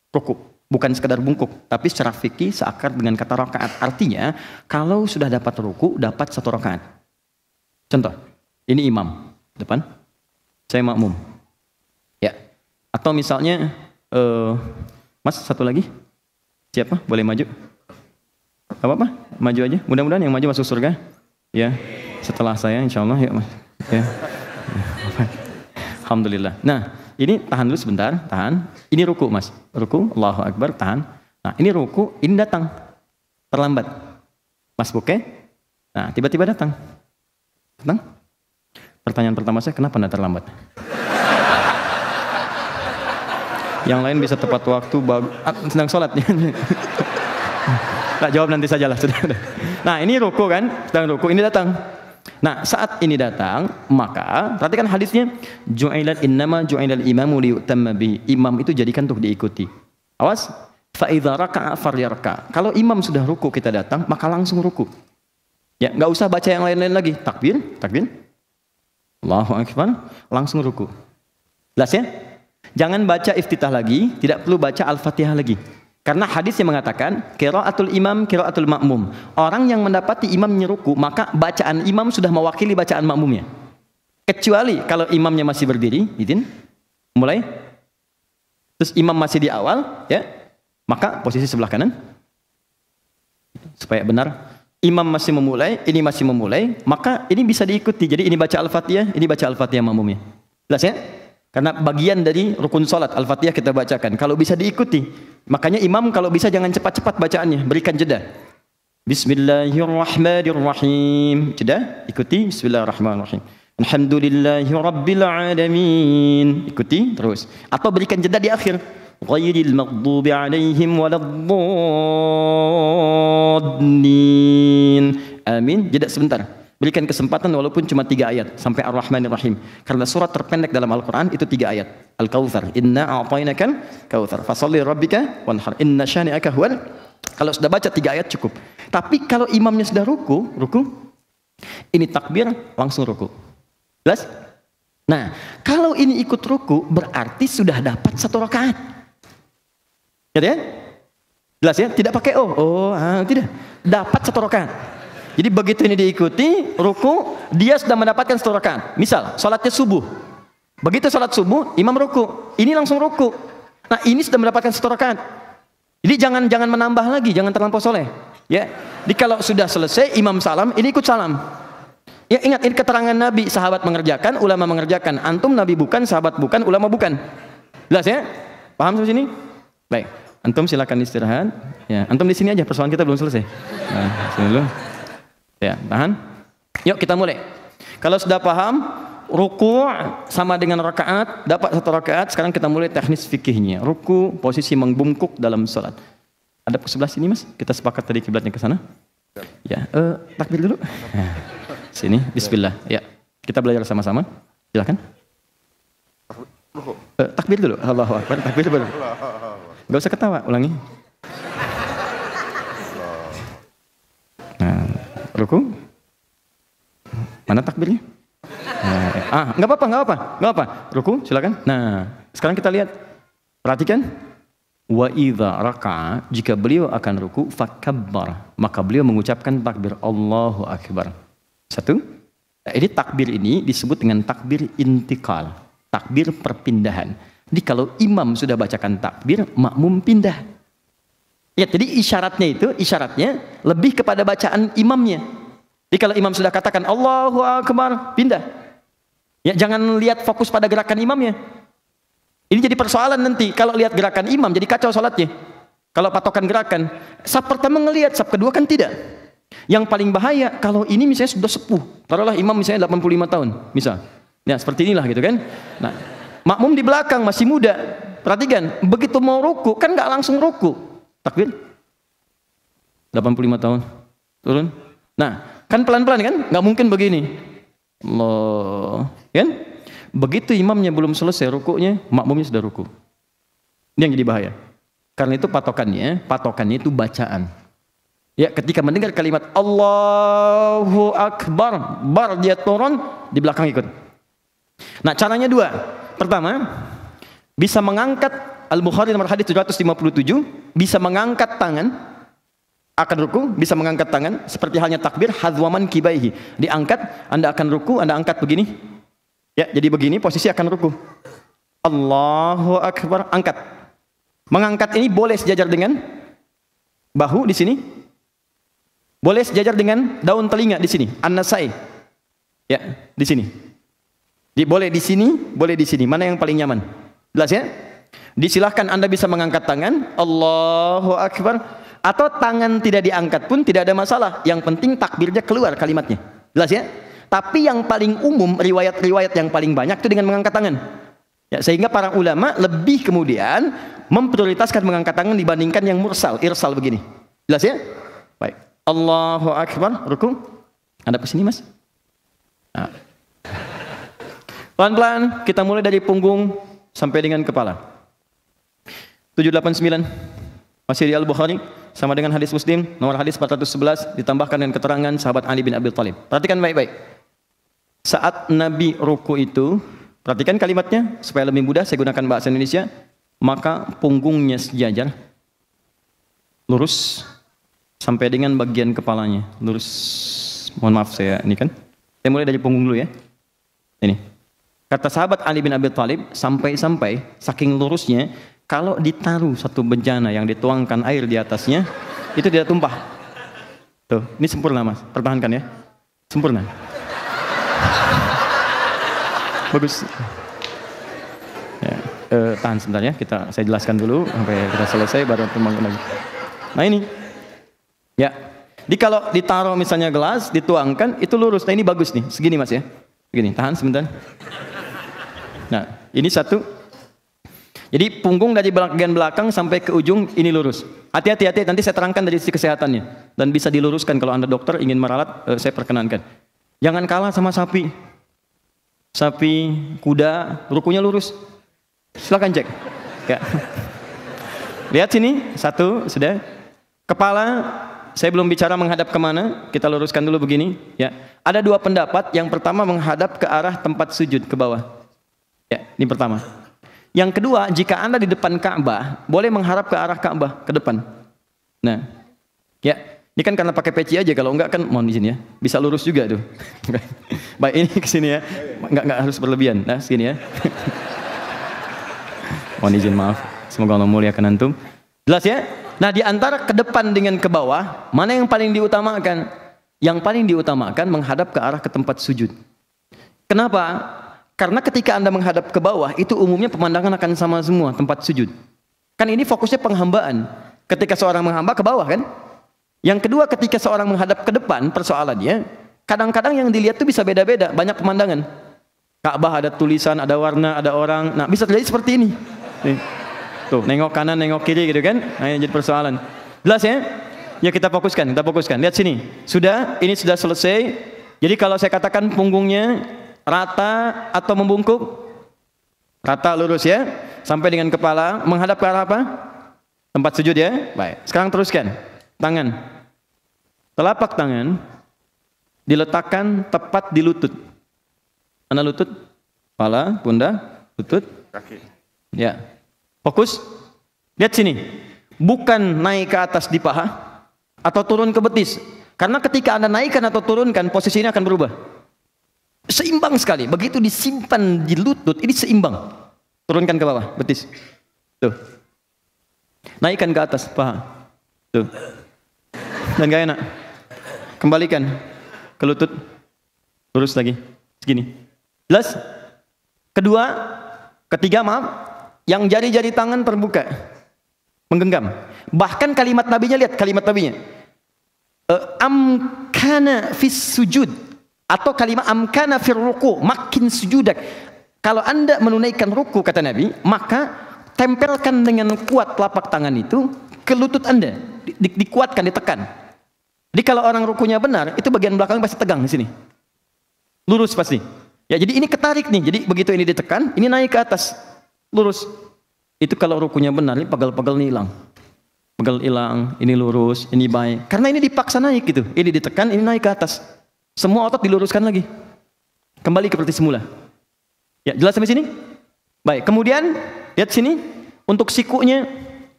Speaker 1: Ruku. Bukan sekadar bungkuk, tapi secara fikih seakar dengan kata rakaat. Artinya, kalau sudah dapat ruku, dapat 1 rakaat. Contoh, ini imam depan, saya makmum. Ya. Atau misalnya, Mas satu lagi, siapa? Boleh maju? Apa-apa? Maju aja. Mudah-mudahan yang maju masuk surga. Ya. Setelah saya, insya Allah, ya Mas. Ya. Alhamdulillah. Nah. Ini tahan dulu sebentar, tahan. Ini ruku Mas, ruku, Allahu Akbar, tahan. Nah ini ruku, ini datang, terlambat. Mas Buke, nah tiba-tiba datang. Datang? Pertanyaan pertama saya, kenapa Anda terlambat? Yang lain bisa tepat waktu, sedang sholat. Nah, jawab nanti sajalah. Nah ini ruku kan, sedang ruku, ini datang. Nah, saat ini datang, maka perhatikan hadisnya, ju'ilat innama ju'ilal imamu liyutamma bi. Imam itu jadikan untuk diikuti. Awas, fa idza raka'a falyarka. Kalau imam sudah ruku kita datang, maka langsung ruku. Ya, enggak usah baca yang lain-lain lagi. Takbir, takbir. Allahu Akbar, langsung ruku. Jelas ya? Jangan baca iftitah lagi, tidak perlu baca Al-Fatihah lagi. Karena hadis yang mengatakan qiraatul imam qiraatul makmum. Orang yang mendapati imamnya ruku, maka bacaan imam sudah mewakili bacaan makmumnya. Kecuali kalau imamnya masih berdiri, izin, mulai. Terus imam masih di awal, ya, maka posisi sebelah kanan. Supaya benar. Imam masih memulai, ini masih memulai, maka ini bisa diikuti. Jadi ini baca Al-Fatihah, ini baca Al-Fatihah makmumnya. Jelas ya? Karena bagian dari rukun salat Al-Fatihah kita bacakan. Kalau bisa diikuti, makanya imam kalau bisa jangan cepat-cepat bacaannya, berikan jeda. Bismillahirrahmanirrahim. Jeda, ikuti Bismillahirrahmanirrahim. Alhamdulillahirabbil alamin. Ikuti terus. Atau berikan jeda di akhir. Ghairil maghdubi alaihim waladdallin. Amin. Jeda sebentar. Berikan kesempatan walaupun cuma 3 ayat sampai Ar-Rahmanir-Rahim. Karena surat terpendek dalam Al-Quran itu 3 ayat. Al-Kautsar. Inna a'tainakal kautsar. Fasholli rabbika wanhar. Inna syani'aka huwal. Kalau sudah baca 3 ayat cukup. Tapi kalau imamnya sudah ruku, ini takbir langsung ruku. Jelas? Nah, kalau ini ikut ruku berarti sudah dapat 1 rakaat. Ya? Jelas ya? Tidak pakai tidak. Dapat 1 rakaat. Jadi begitu ini diikuti, ruku, dia sudah mendapatkan 1 rakaat. Misal, sholatnya subuh. Begitu sholat subuh, imam ruku. Ini langsung ruku. Nah, ini sudah mendapatkan 1 rakaat. Jadi jangan menambah lagi, jangan terlampau soleh. Ya. Jadi kalau sudah selesai, imam salam, ini ikut salam. Ya ingat, ini keterangan Nabi, sahabat mengerjakan, ulama mengerjakan. Antum Nabi bukan, sahabat bukan, ulama bukan. Jelas ya? Paham sampai sini? Baik. Antum silakan istirahat. Ya, antum di sini aja, persoalan kita belum selesai. Nah, sini dulu. Ya, tahan. Yuk kita mulai. Kalau sudah paham, ruku sama dengan rakaat, dapat 1 rakaat. Sekarang kita mulai teknis fikihnya. Ruku, posisi membungkuk dalam salat. Ada sebelah sini Mas? Kita sepakat tadi kiblatnya ke sana. Ya, takbir dulu. Sini, bismillah. Ya, kita belajar sama-sama. Silakan. Takbir dulu. Allahu Akbar. Takbir dulu. Gak usah ketawa, ulangi. Nah, ruku. Mana takbirnya? Nggak apa-apa. Ruku, silakan. Nah, sekarang kita lihat. Perhatikan. Wa idza raka'a, jika beliau akan ruku, fakabbar, maka beliau mengucapkan takbir Allahu Akbar. 1. Nah, ini takbir ini disebut dengan takbir intikal, takbir perpindahan. Jadi kalau imam sudah bacakan takbir, makmum pindah. Ya, jadi isyaratnya lebih kepada bacaan imamnya. Jadi kalau imam sudah katakan Allahu Akbar, pindah. Ya, jangan lihat fokus pada gerakan imamnya. Ini jadi persoalan nanti. Kalau lihat gerakan imam, jadi kacau sholatnya. Kalau patokan gerakan, saf pertama ngelihat, saf kedua kan tidak. Yang paling bahaya, kalau ini misalnya sudah sepuh. Taruhlah imam misalnya 85 tahun, misal. Ya, seperti inilah gitu kan. Nah, makmum di belakang masih muda. Perhatikan, begitu mau ruku, kan nggak langsung ruku. Takbir. 85 tahun. Turun. Nah, kan pelan-pelan kan? Nggak mungkin begini. Allah. Kan? Begitu imamnya belum selesai rukunya, makmumnya sudah ruku. Ini yang jadi bahaya. Karena itu patokannya itu bacaan. Ya, ketika mendengar kalimat Allahu Akbar, bar dia turun, di belakang ikut. Nah, caranya 2. Pertama, bisa mengangkat, Al-Bukhari nomor hadis 757, bisa mengangkat tangan akan ruku, bisa mengangkat tangan seperti halnya takbir hadzwaman kibaihi. Diangkat, Anda akan ruku, Anda angkat begini. Ya, jadi begini posisi akan ruku. Allahu Akbar, angkat. Mengangkat ini boleh sejajar dengan bahu di sini. Boleh sejajar dengan daun telinga di sini, an-nasai. Ya, di sini. Boleh di sini, boleh di sini. Mana yang paling nyaman? Jelas ya? Disilahkan Anda bisa mengangkat tangan, Allahu Akbar, atau tangan tidak diangkat pun tidak ada masalah. Yang penting takbirnya keluar kalimatnya. Jelas ya? Tapi yang paling umum, riwayat-riwayat yang paling banyak itu dengan mengangkat tangan. Ya, sehingga para ulama lebih kemudian memprioritaskan mengangkat tangan dibandingkan yang mursal, irsal begini. Jelas ya? Baik. Allahu Akbar, ruku. Anda ke sini, Mas. Nah. Pelan-pelan kita mulai dari punggung sampai dengan kepala. 789 masih di Al-Bukhari sama dengan hadis Muslim nomor hadis 411 ditambahkan dengan keterangan sahabat Ali bin Abi Thalib. Perhatikan baik-baik. Saat Nabi ruku itu, perhatikan kalimatnya supaya lebih mudah saya gunakan bahasa Indonesia, maka punggungnya sejajar lurus sampai dengan bagian kepalanya, lurus. Mohon maaf saya ini kan. Saya mulai dari punggung dulu ya. Ini. Kata sahabat Ali bin Abi Thalib, sampai-sampai saking lurusnya, kalau ditaruh satu bejana yang dituangkan air di atasnya, itu tidak tumpah. Tuh, ini sempurna Mas. Pertahankan ya. Sempurna. Bagus. Ya, tahan sebentar ya. Saya jelaskan dulu sampai kita selesai baru teman lagi. Nah ini. Ya. Jadi kalau ditaruh misalnya gelas, dituangkan, itu lurus. Nah ini bagus nih, segini Mas ya. Begini, tahan sebentar. Nah, ini satu. Jadi punggung dari bagian belakang sampai ke ujung ini lurus. Hati-hati, nanti saya terangkan dari sisi kesehatannya. Dan bisa diluruskan kalau Anda dokter ingin meralat, saya perkenankan. Jangan kalah sama sapi. Sapi, kuda, rukunya lurus. Silakan cek. Ya. Lihat sini, satu, sudah. Kepala, saya belum bicara menghadap kemana, kita luruskan dulu begini. Ya, ada dua pendapat. Yang pertama menghadap ke arah tempat sujud ke bawah. Ya, ini pertama. Yang kedua, jika Anda di depan Ka'bah, boleh menghadap ke arah Ka'bah ke depan. Nah, ya, ini kan karena pakai peci aja. Kalau enggak kan, mohon izin ya, bisa lurus juga tuh. Baik, ini ke sini ya, enggak harus berlebihan. Nah, sini ya. Mohon izin, maaf. Semoga Allah muliakan antum. Jelas ya? Nah, di antara ke depan dengan ke bawah, mana yang paling diutamakan? Yang paling diutamakan menghadap ke arah ke tempat sujud. Kenapa? Karena ketika Anda menghadap ke bawah, itu umumnya pemandangan akan sama semua tempat sujud. Kan ini fokusnya penghambaan. Ketika seorang menghamba ke bawah kan? Yang kedua, ketika seorang menghadap ke depan, persoalannya, kadang-kadang yang dilihat itu bisa beda-beda, banyak pemandangan. Ka'bah ada tulisan, ada warna, ada orang. Nah, bisa terjadi seperti ini. Nih. Tuh, nengok kanan, nengok kiri gitu kan. Nah, ini jadi persoalan. Jelas ya? Ya kita fokuskan. Lihat sini. Sudah, ini sudah selesai. Jadi kalau saya katakan punggungnya rata atau membungkuk? Rata lurus ya. Sampai dengan kepala. Menghadap ke arah apa? Tempat sujud ya. Baik. Sekarang teruskan. Tangan. Telapak tangan diletakkan tepat di lutut. Mana lutut? Kepala, pundak, lutut, kaki. Ya. Fokus. Lihat sini. Bukan naik ke atas di paha atau turun ke betis. Karena ketika Anda naikkan atau turunkan, posisinya akan berubah. Seimbang sekali. Begitu disimpan di lutut, ini seimbang. Turunkan ke bawah, betis. Tuh. Naikkan ke atas paha. Tuh. Dan gak enak. Kembalikan ke lutut. Lurus lagi. Segini. Jelas? Ketiga maaf. Yang jari-jari tangan terbuka, menggenggam. Bahkan kalimat nabinya, lihat kalimat nabinya. Amkana fis sujud, atau kalimat amkana fir ruku, makin sujudak. Kalau Anda menunaikan ruku, kata Nabi, maka tempelkan dengan kuat telapak tangan itu ke lutut Anda, dikuatkan, ditekan. Jadi kalau orang rukunya benar, itu bagian belakang pasti tegang di sini, lurus pasti. Ya, jadi ini ketarik nih. Jadi begitu ini ditekan, ini naik ke atas. Lurus. Itu kalau rukunya benar, ini pegel-pegel ini hilang. Pegel hilang, ini lurus, ini baik. Karena ini dipaksa naik gitu. Ini ditekan, ini naik ke atas. Semua otot diluruskan lagi. Kembali seperti semula. Ya, jelas sampai sini? Baik, kemudian lihat sini untuk sikunya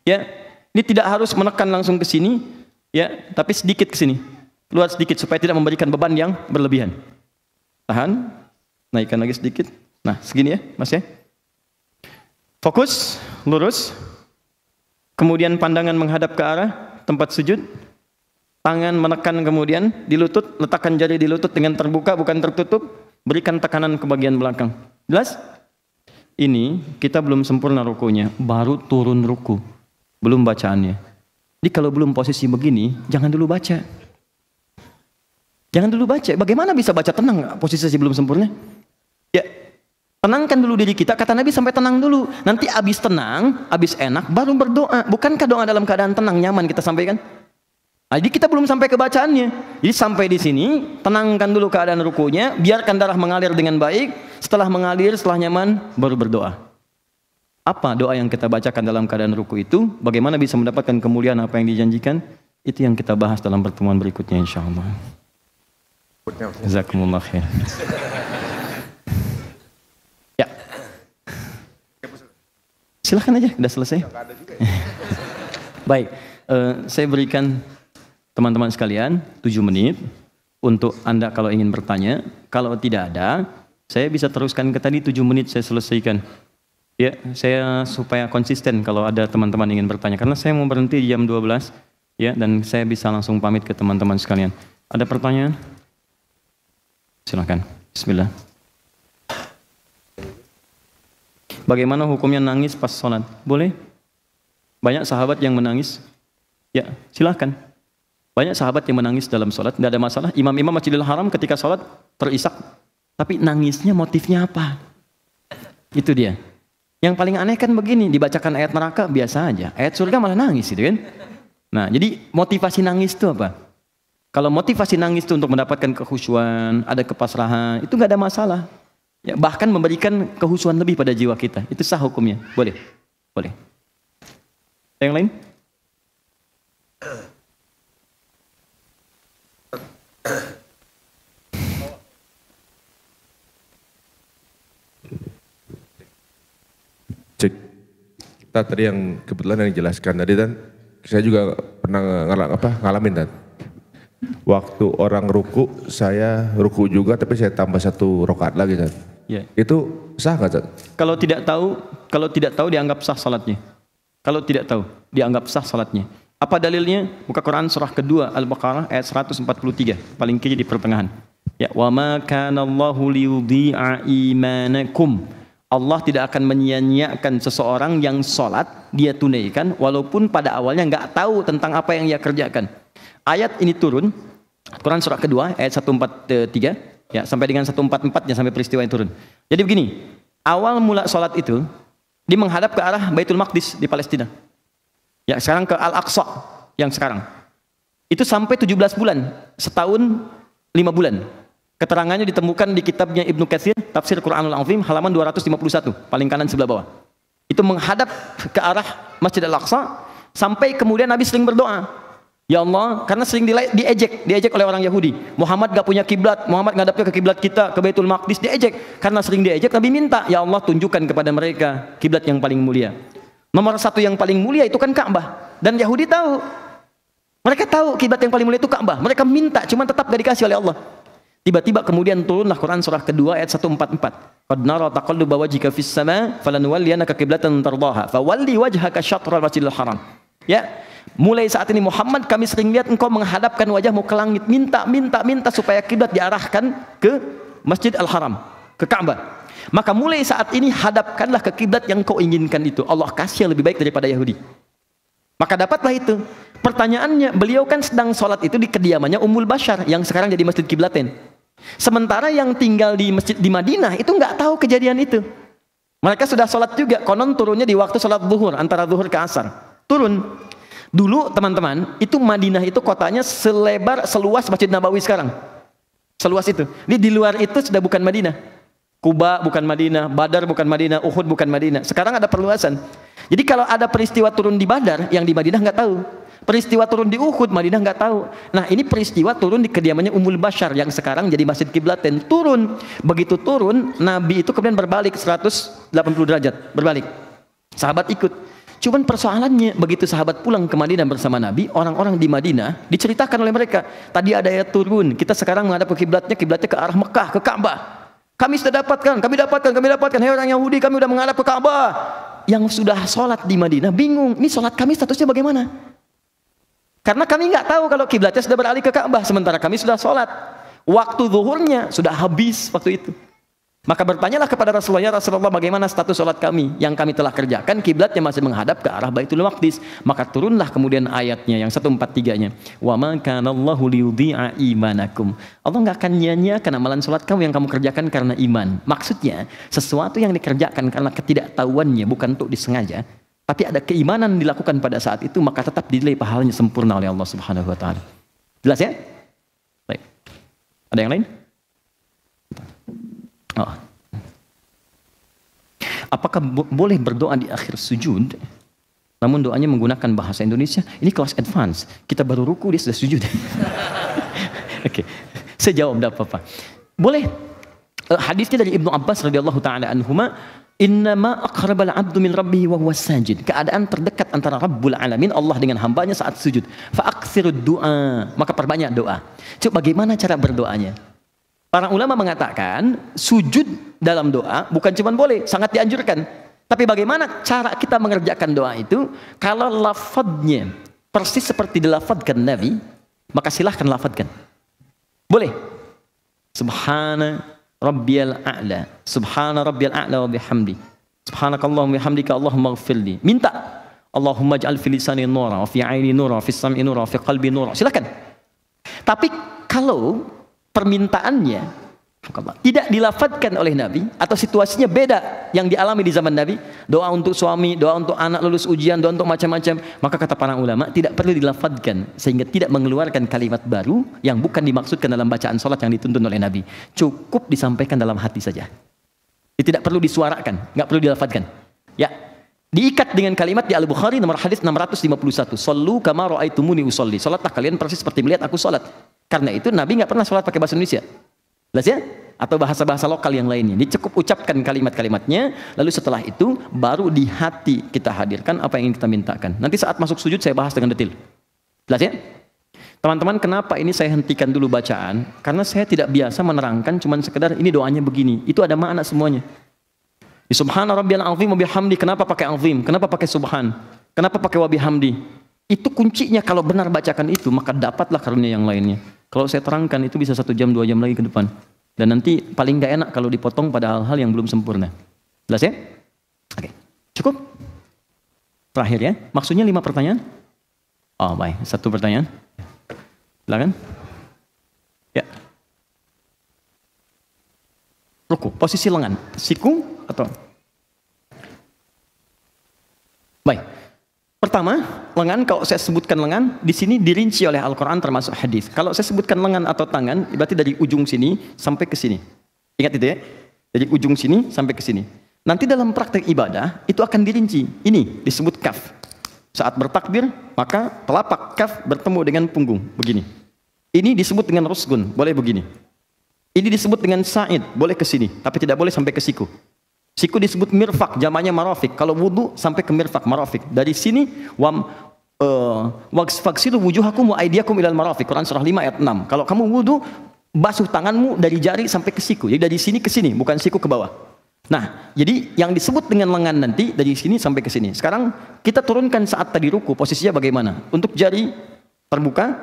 Speaker 1: ya. Ini tidak harus menekan langsung ke sini ya, tapi sedikit ke sini. Keluar sedikit supaya tidak memberikan beban yang berlebihan. Tahan. Naikkan lagi sedikit. Nah, segini ya, Mas ya. Fokus, lurus. Kemudian pandangan menghadap ke arah tempat sujud. Tangan menekan kemudian di lutut, letakkan jari di lutut dengan terbuka bukan tertutup. Berikan tekanan ke bagian belakang. Jelas? Ini kita belum sempurna rukunya, baru turun ruku. Belum bacaannya. Jadi kalau belum posisi begini, jangan dulu baca. Jangan dulu baca. Bagaimana bisa baca tenang posisi belum sempurna? Ya, tenangkan dulu diri kita, kata Nabi sampai tenang dulu. Nanti habis tenang, habis enak, baru berdoa. Bukankah doa dalam keadaan tenang, nyaman kita sampaikan? Nah, jadi kita belum sampai ke bacaannya. Jadi sampai di sini, tenangkan dulu keadaan rukunya, biarkan darah mengalir dengan baik. Setelah mengalir, setelah nyaman, baru berdoa. Apa doa yang kita bacakan dalam keadaan ruku itu? Bagaimana bisa mendapatkan kemuliaan apa yang dijanjikan? Itu yang kita bahas dalam pertemuan berikutnya insyaallah. Jazakumullah khair. Ya. Silahkan aja, udah selesai. Baik. Saya berikan teman-teman sekalian 7 menit untuk Anda kalau ingin bertanya. Kalau tidak ada, saya bisa teruskan ke tadi 7 menit saya selesaikan. Ya, saya supaya konsisten kalau ada teman-teman ingin bertanya. Karena saya mau berhenti di jam 12, ya, dan saya bisa langsung pamit ke teman-teman sekalian. Ada pertanyaan? Silakan. Bismillah. Bagaimana hukumnya nangis pas sholat? Boleh? Banyak sahabat yang menangis. Ya, silakan. Banyak sahabat yang menangis dalam sholat, tidak ada masalah. Imam-imam Masjidil Haram ketika sholat terisak. Tapi nangisnya motifnya apa? Itu dia. Yang paling aneh kan begini, dibacakan ayat neraka biasa aja. Ayat surga malah nangis gitu kan. Nah, jadi motivasi nangis itu apa? Kalau motivasi nangis itu untuk mendapatkan kekhusyuan, ada kepasrahan, itu nggak ada masalah. Ya, bahkan memberikan kekhusyuan lebih pada jiwa kita. Itu sah hukumnya. Boleh. Boleh. Yang lain?
Speaker 2: Cek. Kita tadi yang kebetulan yang dijelaskan tadi kan, saya juga pernah ngalamin kan. Waktu orang ruku, saya ruku juga tapi saya tambah 1 rakaat lagi kan.
Speaker 1: Ya.
Speaker 2: Itu sah nggak?
Speaker 1: Kalau tidak tahu dianggap sah salatnya. Kalau tidak tahu dianggap sah salatnya. Apa dalilnya? Buka Quran surah kedua Al-Baqarah ayat 143, paling kiri di pertengahan. Ya, wa ma kana Allahu liyudhi'a imanakum. Allah tidak akan menyia-nyiakan seseorang yang salat dia tunaikan walaupun pada awalnya nggak tahu tentang apa yang ia kerjakan. Ayat ini turun Quran surah kedua ayat 143 ya sampai dengan 144 sampai peristiwa yang turun. Jadi begini, awal mula salat itu dia menghadap ke arah Baitul Maqdis di Palestina. Ya, sekarang ke Al-Aqsa yang sekarang. Itu sampai 17 bulan, setahun 5 bulan. Keterangannya ditemukan di kitabnya Ibnu Katsir, Tafsir Quranul Azim, halaman 251, paling kanan sebelah bawah. Itu menghadap ke arah Masjid Al-Aqsa, sampai kemudian Nabi sering berdoa. Ya Allah, karena sering diejek oleh orang Yahudi. Muhammad gak punya kiblat, Muhammad ngadapnya ke kiblat kita, ke Baitul Maqdis, diejek. Karena sering diejek, Nabi minta, ya Allah tunjukkan kepada mereka kiblat yang paling mulia. Nomor 1 yang paling mulia itu kan Ka'bah. Dan Yahudi tahu. Mereka tahu kiblat yang paling mulia itu Ka'bah. Mereka minta, cuma tetap gak dikasih oleh Allah. Tiba-tiba kemudian turunlah Quran surah kedua ayat 144. Qad nara taqalluba wajhika fis sama' falanuwalliyannaka qiblatan tardaha fawalli wajhaka syatral masjidil haram. Ya, mulai saat ini Muhammad kami sering lihat engkau menghadapkan wajahmu ke langit, minta supaya kiblat diarahkan ke Masjid Al-Haram, ke Ka'bah. Maka mulai saat ini hadapkanlah ke kiblat yang kau inginkan itu. Allah kasih yang lebih baik daripada Yahudi. Maka dapatlah itu. Pertanyaannya, beliau kan sedang sholat itu di kediamannya Ummul Bashar yang sekarang jadi Masjid Kiblatain. Sementara yang tinggal di masjid di Madinah itu nggak tahu kejadian itu. Mereka sudah sholat juga. Konon turunnya di waktu sholat zuhur, antara zuhur ke asar. Turun. Dulu teman-teman, itu Madinah itu kotanya seluas Masjid Nabawi sekarang. Seluas itu. Di luar itu sudah bukan Madinah. Kuba bukan Madinah, Badar bukan Madinah, Uhud bukan Madinah. Sekarang ada perluasan. Jadi kalau ada peristiwa turun di Badar, yang di Madinah nggak tahu. Peristiwa turun di Uhud, Madinah nggak tahu. Nah, ini peristiwa turun di kediamannya Ummul Bashar yang sekarang jadi Masjid Kiblatain. Turun. Begitu turun, Nabi itu kemudian berbalik 180 derajat, berbalik. Sahabat ikut. Cuman persoalannya, begitu sahabat pulang ke Madinah bersama Nabi, orang-orang di Madinah diceritakan oleh mereka, tadi ada ayat turun, kita sekarang menghadap ke kiblatnya ke arah Mekah, ke Ka'bah. Kami sudah dapatkan, kami dapatkan. Hei orang Yahudi, kami sudah menghadap ke Ka'bah. Yang sudah sholat di Madinah bingung, ini sholat kami statusnya bagaimana? Karena kami nggak tahu kalau kiblatnya sudah beralih ke Ka'bah, sementara kami sudah sholat. Waktu zuhurnya sudah habis waktu itu. Maka bertanyalah kepada Rasulullah, ya Rasulullah, bagaimana status sholat kami yang kami telah kerjakan, kiblatnya masih menghadap ke arah Baitul Maqdis. Maka turunlah kemudian ayatnya yang 143-nya. Wa ma kana Allahu liyudhi'a imanakum. Allah enggak akan nyanyiakan amalan sholat kamu yang kamu kerjakan karena iman. Maksudnya, sesuatu yang dikerjakan karena ketidaktahuannya, bukan untuk disengaja, tapi ada keimanan dilakukan pada saat itu, maka tetap dinilai pahalanya sempurna oleh Allah Subhanahu wa taala. Jelas ya? Baik. Ada yang lain? Oh. Apakah boleh berdoa di akhir sujud namun doanya menggunakan bahasa Indonesia? Ini kelas advance, kita baru ruku dia sudah sujud. Oke, saya jawab, tidak apa-apa. Boleh. Hadisnya dari Ibnu Abbas radhiyallahu taala anhuma, Innama aqrabal 'abdu min rabbih wa huwa sajid. Keadaan terdekat antara Rabbul Alamin, Allah dengan hambanya saat sujud. Fa aktsirud du'a, maka perbanyak doa. Coba bagaimana cara berdoanya? Para ulama mengatakan sujud dalam doa bukan cuma boleh, sangat dianjurkan. Tapi bagaimana cara kita mengerjakan doa itu? Kalau lafadznya persis seperti dilafadzkan Nabi, maka silahkan lafadzkan. Boleh. Subhana rabbiyal a'la, subhana rabbiyal a'la wa bihamdi, subhanakallahumma bihamdika allahumma ighfirli. Minta Allahumma ij'al fi lisani nura wa fi 'aini nura wa fi sam'i nura wa fi qalbi nura. Silakan. Tapi kalau permintaannya tidak dilafadzkan oleh Nabi atau situasinya beda yang dialami di zaman Nabi, doa untuk suami, doa untuk anak lulus ujian, doa untuk macam-macam, maka kata para ulama tidak perlu dilafadzkan sehingga tidak mengeluarkan kalimat baru yang bukan dimaksudkan dalam bacaan salat yang dituntun oleh Nabi. Cukup disampaikan dalam hati saja. Tidak perlu disuarakan, nggak perlu dilafadzkan. Ya, diikat dengan kalimat di Al-Bukhari nomor hadis 651. Shallu kama ra'aitumuni usolli. Salatlah kalian persis seperti melihat aku salat. Karena itu Nabi nggak pernah salat pakai bahasa Indonesia. Jelas ya? Atau bahasa-bahasa lokal yang lainnya. Dia cukup ucapkan kalimat-kalimatnya, lalu setelah itu baru di hati kita hadirkan apa yang ingin kita mintakan. Nanti saat masuk sujud saya bahas dengan detail. Jelas ya? Teman-teman, kenapa ini saya hentikan dulu bacaan? Karena saya tidak biasa menerangkan cuman sekedar ini doanya begini. Itu ada makna semuanya. Di subhana rabbiyal azim wa bihamdi, kenapa pakai azim? Kenapa pakai subhan? Kenapa pakai wa bihamdi? Itu kuncinya, kalau benar bacakan itu, maka dapatlah karunia yang lainnya. Kalau saya terangkan itu bisa 1 jam 2 jam lagi ke depan. Dan nanti paling gak enak kalau dipotong pada hal-hal yang belum sempurna. Jelas ya? Oke, cukup? Terakhir ya, maksudnya 5 pertanyaan? Oh baik, 1 pertanyaan. Silakan. Ya. Ruku, posisi lengan, siku atau? Baik. Pertama, lengan, kalau saya sebutkan lengan, di sini dirinci oleh Al-Quran termasuk hadis. Kalau saya sebutkan lengan atau tangan, berarti dari ujung sini sampai ke sini. Ingat itu ya? Dari ujung sini sampai ke sini. Nanti dalam praktek ibadah, itu akan dirinci. Ini disebut kaf. Saat bertakbir, maka telapak kaf bertemu dengan punggung, begini. Ini disebut dengan rusgun, boleh begini. Ini disebut dengan sa'id, boleh ke sini, tapi tidak boleh sampai ke siku. Siku disebut mirfak, jamaknya marafik. Kalau wudu sampai ke mirfak, marafik. Dari sini waghsilu wujuhakum wa aydiyakum ilal marafiq. Quran surah 5 ayat 6. Kalau kamu wudu, basuh tanganmu dari jari sampai ke siku. Jadi dari sini ke sini, bukan siku ke bawah. Nah, jadi yang disebut dengan lengan nanti dari sini sampai ke sini. Sekarang kita turunkan saat tadi ruku, posisinya bagaimana? Untuk jari terbuka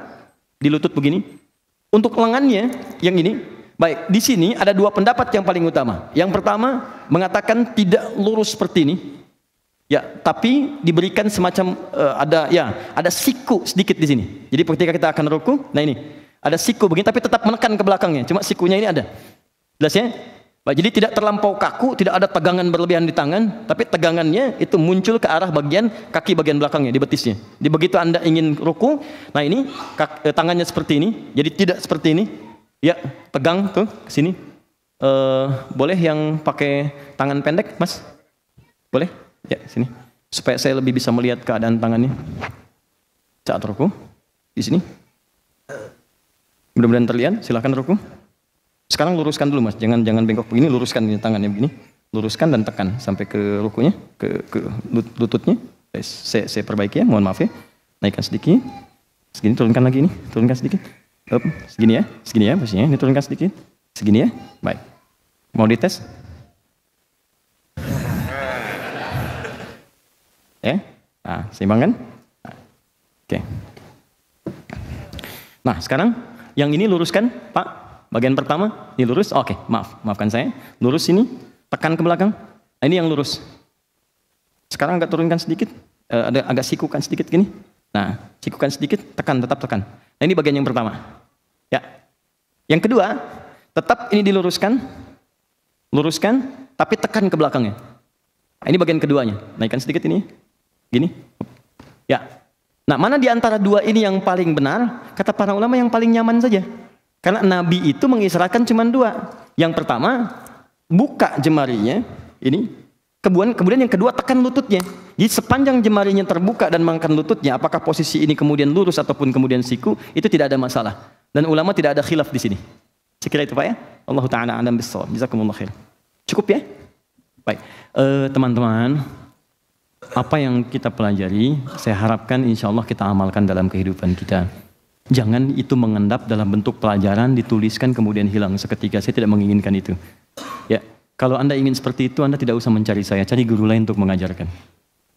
Speaker 1: di lutut begini. Untuk lengannya yang ini. Baik, di sini ada 2 pendapat yang paling utama. Yang pertama mengatakan tidak lurus seperti ini, ya, tapi diberikan semacam ada siku sedikit di sini. Jadi ketika kita akan ruku, nah ini ada siku begini, tapi tetap menekan ke belakangnya. Cuma sikunya ini ada. Jelas ya? Baik, jadi tidak terlampau kaku, tidak ada tegangan berlebihan di tangan, tapi tegangannya itu muncul ke arah bagian kaki bagian belakangnya, di betisnya. Jadi begitu Anda ingin ruku, nah ini tangannya seperti ini, jadi tidak seperti ini. Ya, pegang tuh ke sini. Boleh yang pakai tangan pendek, Mas? Boleh? Ya, sini. Supaya saya lebih bisa melihat keadaan tangannya. Saat ruku di sini. Mudah-mudahan terlihat. Silakan ruku. Sekarang luruskan dulu, Mas. Jangan bengkok begini, luruskan ini tangannya begini. Luruskan dan tekan sampai ke rukunya, ke lututnya. Saya perbaiki ya, mohon maaf ya. Naikkan sedikit. Segini, turunkan lagi ini, turunkan sedikit. Segini ya posisinya, ini turunkan sedikit. Segini ya, baik. Mau dites? Ya, nah, seimbang kan? Oke. Nah, sekarang yang ini luruskan, Pak. Bagian pertama, ini lurus. Oke, maafkan saya. Lurus ini, tekan ke belakang. Nah, ini yang lurus. Sekarang agak turunkan sedikit, agak sikukan sedikit gini. Nah, sikukan sedikit, tekan, tetap tekan. Nah, ini bagian yang pertama. Ya. Yang kedua, tetap ini diluruskan. Luruskan, tapi tekan ke belakangnya. Nah, ini bagian keduanya. Naikkan sedikit ini. Gini. Ya. Nah, mana di antara 2 ini yang paling benar? Kata para ulama yang paling nyaman saja. Karena Nabi itu mengisyaratkan cuma 2. Yang pertama, buka jemarinya. Ini. Kemudian yang kedua, tekan lututnya. Jadi sepanjang jemarinya terbuka dan mengangkat lututnya, apakah posisi ini kemudian lurus ataupun kemudian siku, itu tidak ada masalah. Dan ulama tidak ada khilaf di sini. Sekira itu Pak ya. Allah Ta'ala a'lam bissawab. Jazakumullah khair. Cukup ya? Baik, teman-teman, apa yang kita pelajari, saya harapkan insya Allah kita amalkan dalam kehidupan kita. Jangan itu mengendap dalam bentuk pelajaran, dituliskan kemudian hilang seketika. Saya tidak menginginkan itu. Ya, kalau Anda ingin seperti itu, Anda tidak usah mencari saya, cari guru lain untuk mengajarkan.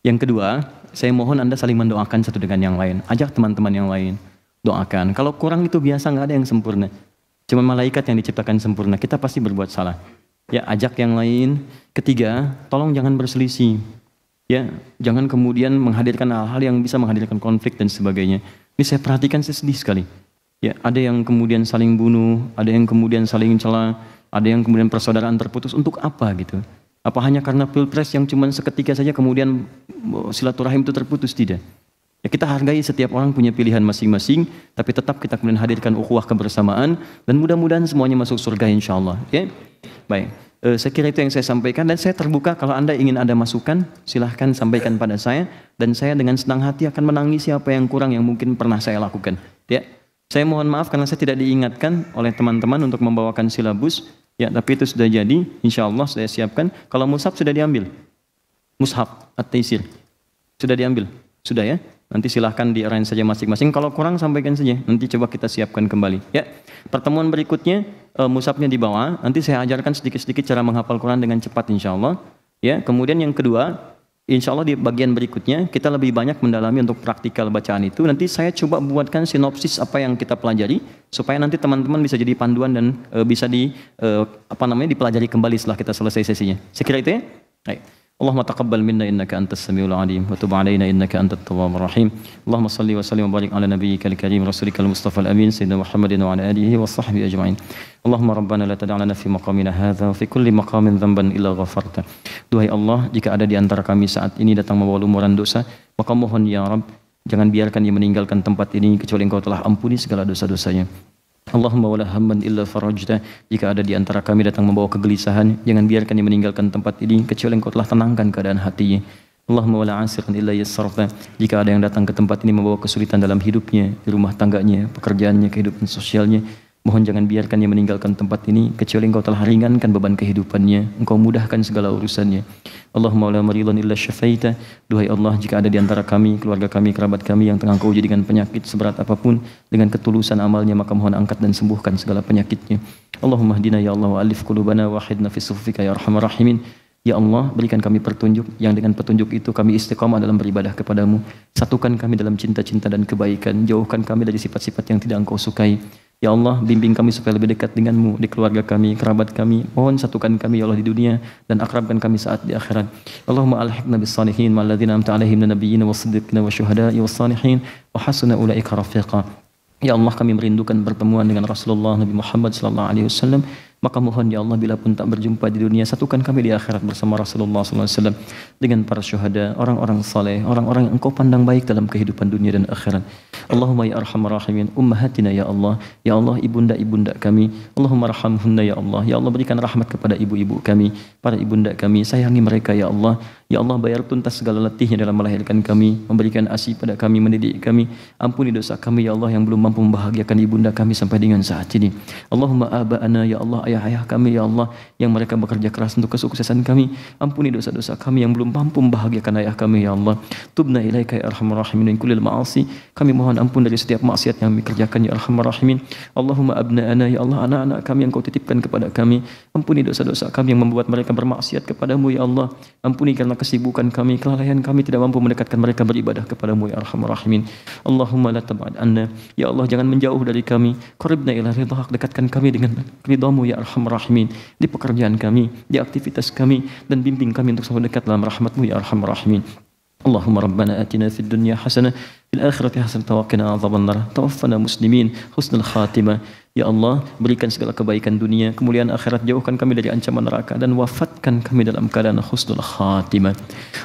Speaker 1: Yang kedua, saya mohon Anda saling mendoakan satu dengan yang lain. Ajak teman-teman yang lain, doakan. Kalau kurang itu biasa, nggak ada yang sempurna. Cuma malaikat yang diciptakan sempurna, kita pasti berbuat salah. Ya, ajak yang lain. Ketiga, tolong jangan berselisih. Ya, jangan kemudian menghadirkan hal-hal yang bisa menghadirkan konflik dan sebagainya. Ini saya perhatikan, saya sedih sekali. Ya, ada yang kemudian saling bunuh, ada yang kemudian saling cela, ada yang kemudian persaudaraan terputus. Untuk apa gitu? Apa hanya karena pilpres yang cuma seketika saja kemudian silaturahim itu terputus? Tidak. Ya, kita hargai setiap orang punya pilihan masing-masing, tapi tetap kita kemudian hadirkan ukhuwah kebersamaan dan mudah-mudahan semuanya masuk surga insya Allah. Ya, baik. Saya kira itu yang saya sampaikan dan saya terbuka kalau Anda ingin ada masukan silahkan sampaikan pada saya dan saya dengan senang hati akan menangisi apa yang kurang yang mungkin pernah saya lakukan. Ya, saya mohon maaf karena saya tidak diingatkan oleh teman-teman untuk membawakan silabus. Ya, tapi itu sudah jadi, insya Allah saya siapkan. Kalau mushaf sudah diambil, mushaf at-taisir sudah diambil, sudah ya. Nanti silahkan di-arrange saja masing-masing. Kalau kurang sampaikan saja. Nanti coba kita siapkan kembali. Ya, pertemuan berikutnya mushafnya dibawa. Nanti saya ajarkan sedikit-sedikit cara menghafal Quran dengan cepat insya Allah. Ya, kemudian yang kedua, insya Allah di bagian berikutnya kita lebih banyak mendalami untuk praktikal bacaan itu. Nanti saya coba buatkan sinopsis apa yang kita pelajari supaya nanti teman-teman bisa jadi panduan dan bisa dipelajari kembali setelah kita selesai sesinya. Saya kira itu ya. Baik. Allahumma taqabbal minna innaka antas samiul alim wa tub alaina innaka antat tawwabur rahim. Allahumma salli wa sallim wa barik ala nabiyyikal karim rasulikal mustafa al amin sayyidina Muhammadin wa ala alihi wa sahbihi ajma'in. Allahumma rabbana la tada' lana fi maqamina hadza wa fi kulli maqamin dhanban illa ghafarta. Duhai Allah, jika ada di antara kami saat ini datang membawa lumuran dosa, maka mohon ya Rabb, jangan biarkan dia meninggalkan tempat ini kecuali Engkau telah ampuni segala dosa-dosanya. Allahumma wala hamman illa farajta. Jika ada di antara kami datang membawa kegelisahan, jangan biarkan dia meninggalkan tempat ini kecuali Engkau telah tenangkan keadaan hatinya. Allahumma wala asiran illa yassarta. Jika ada yang datang ke tempat ini membawa kesulitan dalam hidupnya, di rumah tangganya, pekerjaannya, kehidupan sosialnya, mohon jangan biarkan dia meninggalkan tempat ini kecuali Engkau telah ringankan beban kehidupannya, Engkau mudahkan segala urusannya. Allahumma la maridhan illa syafaita. Duhai Allah, jika ada di antara kami, keluarga kami, kerabat kami yang tengah Engkau uji dengan penyakit seberat apapun, dengan ketulusan amalnya maka mohon angkat dan sembuhkan segala penyakitnya. Allahumma hdina ya Allah wa alif qulubana wa wahidna fi suffika ya arhamar rahimin. Ya Allah, berikan kami petunjuk yang dengan petunjuk itu kami istiqamah dalam beribadah kepadamu. Satukan kami dalam cinta-cinta dan kebaikan. Jauhkan kami dari sifat-sifat yang tidak Engkau sukai. Ya Allah, bimbing kami supaya lebih dekat denganmu di keluarga kami, kerabat kami. Mohon satukan kami ya Allah di dunia dan akrabkan kami saat di akhirat. Allahumma alhiqna bis salihin ma'al ladzina amta alaihim minan nabiyyin was-siddiqin wasyuhada'i was-salihin wa hasuna ulaika rafiqa. Ya Allah, kami merindukan pertemuan dengan Rasulullah Nabi Muhammad sallallahu alaihi wasallam. Maka mohon ya Allah, bila pun tak berjumpa di dunia, satukan kami di akhirat bersama Rasulullah sallallahu alaihi wasallam dengan para syuhada, orang-orang saleh, orang-orang yang Engkau pandang baik dalam kehidupan dunia dan akhirat. Allahumma ya arhamar rahimin, ummahatina ya Allah, ibunda-ibunda kami. Allahumma arhamhunna ya Allah. Ya Allah, berikan rahmat kepada ibu-ibu kami, para ibunda kami, sayangi mereka ya Allah. Ya Allah, bayar tuntas segala letihnya dalam melahirkan kami, memberikan ASI pada kami, mendidik kami. Ampuni dosa kami ya Allah yang belum mampu membahagiakan ibunda kami sampai dengan saat ini. Allahumma aba'ana ya Allah, ayah-ayah kami ya Allah yang mereka bekerja keras untuk kesuksesan kami. Ampuni dosa-dosa kami yang belum mampu membahagiakan ayah kami ya Allah. Tubna ilaika ya arhamar rahimin min kullil ma'asi. Kami mohon ampun dari setiap maksiat yang kami kerjakan ya arhamar rahimin. Allahumma abna'ana ya Allah, anak-anak kami yang Kau titipkan kepada kami. Ampuni dosa-dosa kami yang membuat mereka bermaksiat kepadamu ya Allah. Ampuni karena kesibukan kami, kelalaian kami tidak mampu mendekatkan mereka beribadah kepadamu ya arhamar rahimin. Allahumma la tab'ad anna. Ya Allah, jangan menjauh dari kami. Qaribna ila ridhak, dekatkan kami dengan ridhamu ya arhamar rahimin, di pekerjaan kami, di aktivitas kami, dan bimbing kami untuk selalu dekat dalam rahmatmu ya arhamar rahimin. Allahumma rabbana atina fid dunya hasanah fil akhirati hasanah wa qina adzabannar. Tawaffana muslimin husnul khatimah. Ya Allah, berikan segala kebaikan dunia, kemuliaan akhirat, jauhkan kami dari ancaman neraka dan wafatkan kami dalam keadaan husnul khatimah.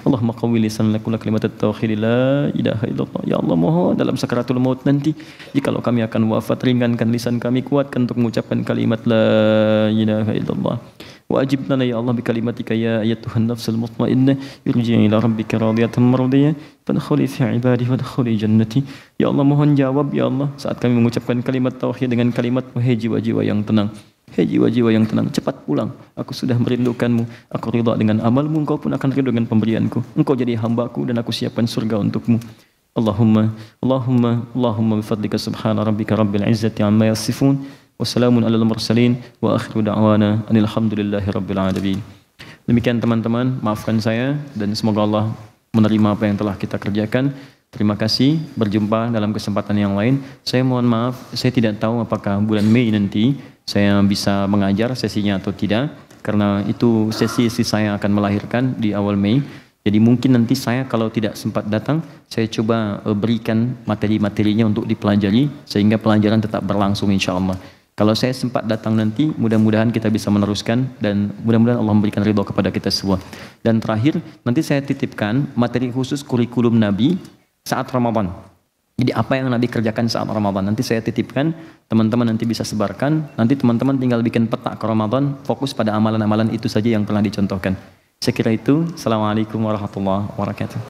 Speaker 1: Allahumma qawwi lisanana kulla kalimat at-tauhid la ilaha illallah. Ya Allah, mohon dalam sakaratul maut nanti jikalau kami akan wafat, ringankan lisan kami, kuatkan untuk mengucapkan kalimat la ilaha illallah. Wajib lana ya Allah bi kalimatika ya ayyatuhan nafsul mutmainnah irji'i ila rabbika radiyatan mardiyah fadkhuli fi ibadi wadkhuli jannati. Ya Allah, mohon jawab ya Allah saat kami mengucapkan kalimat tauhid dengan kalimat wahai jiwa-jiwa yang tenang. Hei jiwa-jiwa yang tenang, cepat pulang. Aku sudah merindukanmu. Aku ridha dengan amalmu, engkau pun akan ridha dengan pemberianku. Engkau jadi hambaku dan aku siapkan surga untukmu. Allahumma bifadlika subhana rabbika rabbil izzati amma yasifun. Wassalamun alal mursalin. Wa akhiru da'wana anilhamdulillahi rabbil alamin. Demikian teman-teman, maafkan saya dan semoga Allah menerima apa yang telah kita kerjakan. Terima kasih, berjumpa dalam kesempatan yang lain. Saya mohon maaf, saya tidak tahu apakah bulan Mei nanti saya bisa mengajar sesinya atau tidak, karena itu sesi saya akan melahirkan di awal Mei. Jadi mungkin nanti saya kalau tidak sempat datang, saya coba berikan materi-materinya untuk dipelajari, sehingga pelajaran tetap berlangsung insya Allah. Kalau saya sempat datang nanti, mudah-mudahan kita bisa meneruskan dan mudah-mudahan Allah memberikan ridho kepada kita semua. Dan terakhir, nanti saya titipkan materi khusus kurikulum Nabi saat Ramadan. Jadi apa yang Nabi kerjakan saat Ramadan nanti saya titipkan, teman-teman nanti bisa sebarkan. Nanti teman-teman tinggal bikin peta ke Ramadan, fokus pada amalan-amalan itu saja yang telah dicontohkan. Saya kira itu. Assalamualaikum warahmatullahi wabarakatuh.